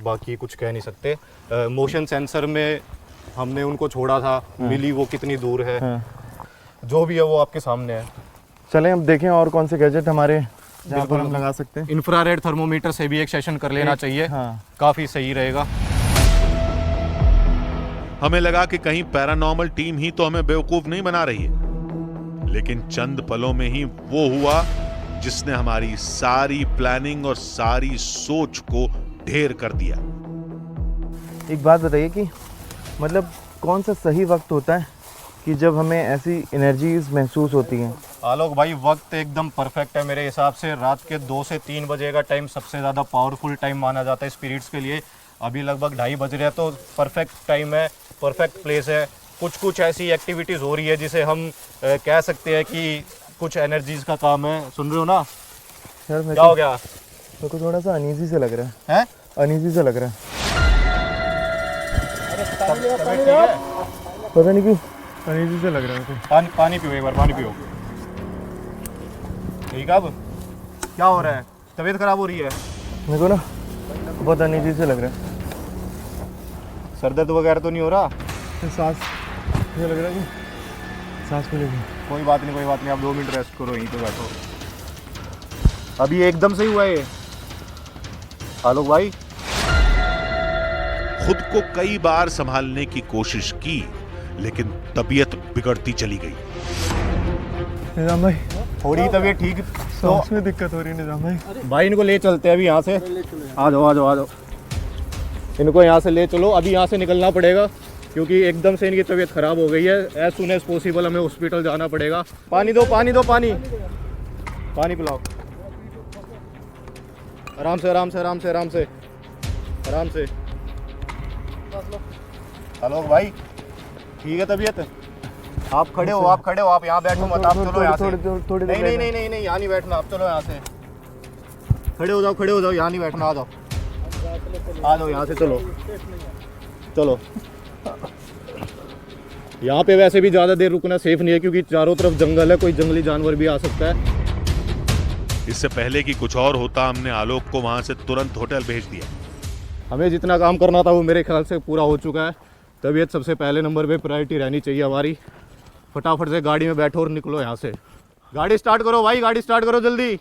बाकी कुछ कह नहीं सकते। मोशन सेंसर में हमने उनको छोड़ा था, मिली वो कितनी दूर है, जो भी है वो आपके सामने है। चलें अब देखें और कौन से गैजेट हमारे जहाँ पर हम लगा सकते हैं। इंफ्रारेड थर्मोमीटर से भी एक सेशन कर लेना चाहिए, काफी सही रहेगा। हमें लगा कि कहीं पैरानॉर्मल टीम ही तो हमें बेवकूफ नहीं बना रही है, लेकिन चंद पलों में ही वो हुआ जिसने हमारी सारी प्लानिंग और सारी सोच को ढेर कर दिया। एक बात बताइए कि मतलब कौन सा सही वक्त होता है कि जब हमें ऐसी एनर्जीज महसूस होती हैं? आलोक भाई, वक्त एकदम परफेक्ट है मेरे हिसाब से। रात के 2 से 3 बजे का टाइम सबसे ज़्यादा पावरफुल टाइम माना जाता है स्पिरिट्स के लिए। अभी लगभग 2:30 बज रहे हैं, तो परफेक्ट टाइम है, परफेक्ट प्लेस है। कुछ ऐसी एक्टिविटीज़ हो रही है जिसे हम कह सकते हैं कि कुछ एनर्जीज का काम है। सुन रहे हो ना? यार क्या हो गया? मेरे को थोड़ा सा अनईजी से लग रहा है। हैं? अनईजी से लग रहा है, पता नहीं क्यों अनईजी से लग रहा है। पानी पियो एक बार, पानी पियो। ठीक है, अब क्या हो रहा है? तबीयत खराब हो रही है? मेरे को ना बहुत अनईजी से लग रहा है। सर दर्द वगैरह तो नहीं हो रहा? सांस मुझे लग रहा है कि सांस मिलेगी। कोई बात नहीं, कोई बात नहीं, आप 2 मिनट रेस्ट करो, यहीं पे बैठो। अभी एकदम से ही हुआ है आलोक भाई। खुद को कई बार संभालने की कोशिश की, लेकिन तबीयत बिगड़ती चली गई। निजाम भाई, थोड़ी तबीयत ठीक सांस में दिक्कत हो रही है निजाम भाई। भाई इनको ले चलते हैं अभी यहाँ से। आ जाओ आ जाओ आ जाओ, इनको यहाँ से ले चलो। अभी यहाँ से निकलना पड़ेगा क्योंकि एकदम से इनकी तबीयत खराब हो गई है। एज सुन एज पॉसिबल हमें हॉस्पिटल जाना पड़ेगा। पानी दो, पानी दो, पानी पानी पिलाओ। आराम से आराम से आराम से आराम से आराम से। आलोक भाई, ठीक है तबीयत? आप खड़े हो, आप खड़े हो, आप यहाँ बैठो मत, आप चलो यहाँ से। नहीं नहीं नहीं नहीं, यहाँ नहीं बैठना, आप चलो यहाँ से। खड़े हो जाओ, खड़े हो जाओ, यहाँ नहीं बैठना, आ जाओ आ जाओ यहाँ से। चलो चलो। यहाँ पे वैसे भी ज़्यादा देर रुकना सेफ नहीं है क्योंकि चारों तरफ जंगल है, कोई जंगली जानवर भी आ सकता है। इससे पहले कि कुछ और होता, हमने आलोक को वहां से तुरंत होटल भेज दिया। हमें जितना काम करना था वो मेरे ख्याल से पूरा हो चुका है। तबीयत सबसे पहले नंबर पे प्रायोरिटी रहनी चाहिए हमारी। फटाफट से गाड़ी में बैठो और निकलो यहाँ से। गाड़ी स्टार्ट करो भाई, गाड़ी स्टार्ट करो जल्दी।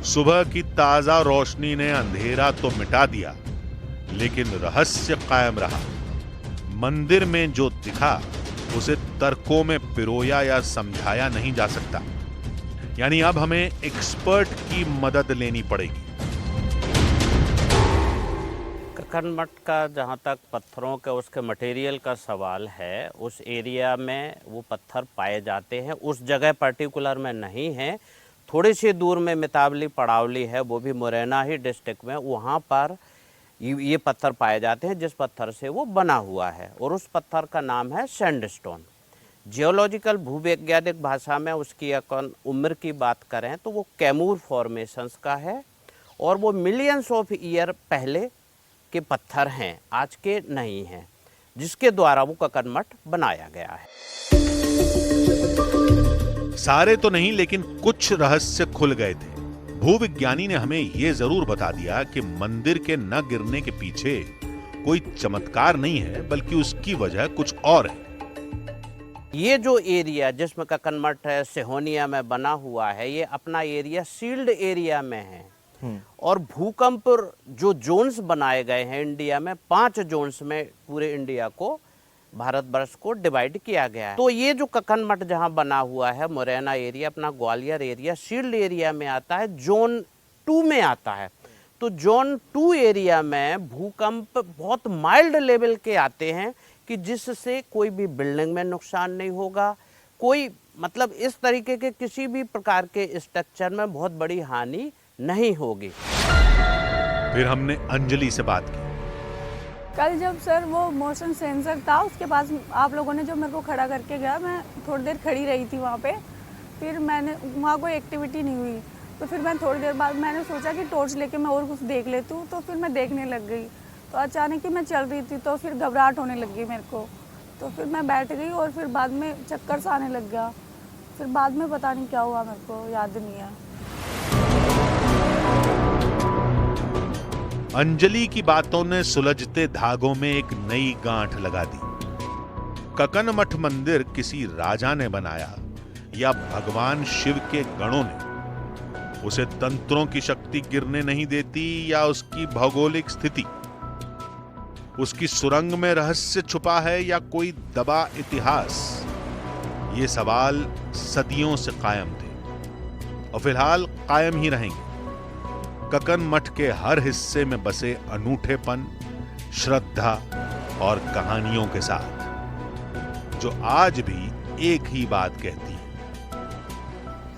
सुबह की ताजा रोशनी ने अंधेरा तो मिटा दिया, लेकिन रहस्य कायम रहा। मंदिर में जो दिखा उसे तर्कों में पिरोया या समझाया नहीं जा सकता। यानी अब हमें एक्सपर्ट की मदद लेनी पड़ेगी। कक्कड़ मठ का जहाँ तक पत्थरों के उसके मटेरियल का सवाल है, उस एरिया में वो पत्थर पाए जाते हैं। उस जगह पर्टिकुलर में नहीं है, थोड़ी सी दूर में मितावली पड़ावली है, वो भी मुरैना ही डिस्ट्रिक्ट में। वहाँ पर ये पत्थर पाए जाते हैं जिस पत्थर से वो बना हुआ है, और उस पत्थर का नाम है सैंडस्टोन। जियोलॉजिकल भूवैज्ञानिक भाषा में उसकी अगर उम्र की बात करें तो वो कैमूर फॉर्मेशंस का है, और वो मिलियंस ऑफ ईयर पहले के पत्थर हैं, आज के नहीं हैं, जिसके द्वारा वो कक्कड़ मठ बनाया गया है। सारे तो नहीं, लेकिन कुछ रहस्य खुल गए थे। भूविज्ञानी ने हमें यह जरूर बता दिया कि मंदिर के न गिरने के पीछे कोई चमत्कार नहीं है, बल्कि उसकी वजह कुछ और है। ये जो एरिया जिसमें कक्कन मठ है, सिहोनिया में बना हुआ है, ये अपना एरिया सील्ड एरिया में है। और भूकंप जो जोन्स बनाए गए हैं इंडिया में, 5 जोन्स में पूरे इंडिया को, भारतवर्ष को डिवाइड किया गया है। तो ये जो कक्कन मठ जहाँ बना हुआ है, मुरैना एरिया, अपना ग्वालियर एरिया सील्ड एरिया में आता है, जोन 2 में आता है। तो जोन 2 एरिया में भूकंप बहुत माइल्ड लेवल के आते हैं कि जिससे कोई भी बिल्डिंग में नुकसान नहीं होगा, कोई मतलब इस तरीके के किसी भी प्रकार के स्ट्रक्चर में बहुत बड़ी हानि नहीं होगी। फिर हमने अंजलि से बात की। कल जब सर वो मोशन सेंसर था, उसके पास आप लोगों ने जो मेरे को खड़ा करके गया, मैं थोड़ी देर खड़ी रही थी वहाँ पे। फिर मैंने वहाँ कोई एक्टिविटी नहीं हुई, तो फिर मैं थोड़ी देर बाद मैंने सोचा कि टॉर्च लेके मैं और कुछ देख लेती हूँ, तो फिर मैं देखने लग गई। तो अचानक ही मैं चल रही थी, तो फिर घबराहट होने लग गई मेरे को। तो फिर मैं बैठ गई और फिर बाद में चक्कर सा आने लग गया। फिर बाद में पता नहीं क्या हुआ, मेरे को याद नहीं है। अंजलि की बातों ने सुलझते धागों में एक नई गांठ लगा दी। कक्कन मठ मंदिर किसी राजा ने बनाया या भगवान शिव के गणों ने, उसे तंत्रों की शक्ति गिरने नहीं देती या उसकी भौगोलिक स्थिति, उसकी सुरंग में रहस्य छुपा है या कोई दबा इतिहास, ये सवाल सदियों से कायम थे और फिलहाल कायम ही रहेंगे। कक्कन मठ के हर हिस्से में बसे अनूठेपन, श्रद्धा और कहानियों के साथ, जो आज भी एक ही बात कहती है।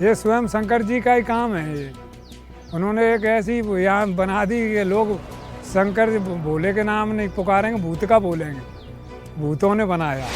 ये स्वयं शंकर जी का ही काम है। ये उन्होंने एक ऐसी यहाँ बना दी कि लोग शंकर भोले के नाम नहीं पुकारेंगे, भूत का बोलेंगे। भूतों ने बनाया।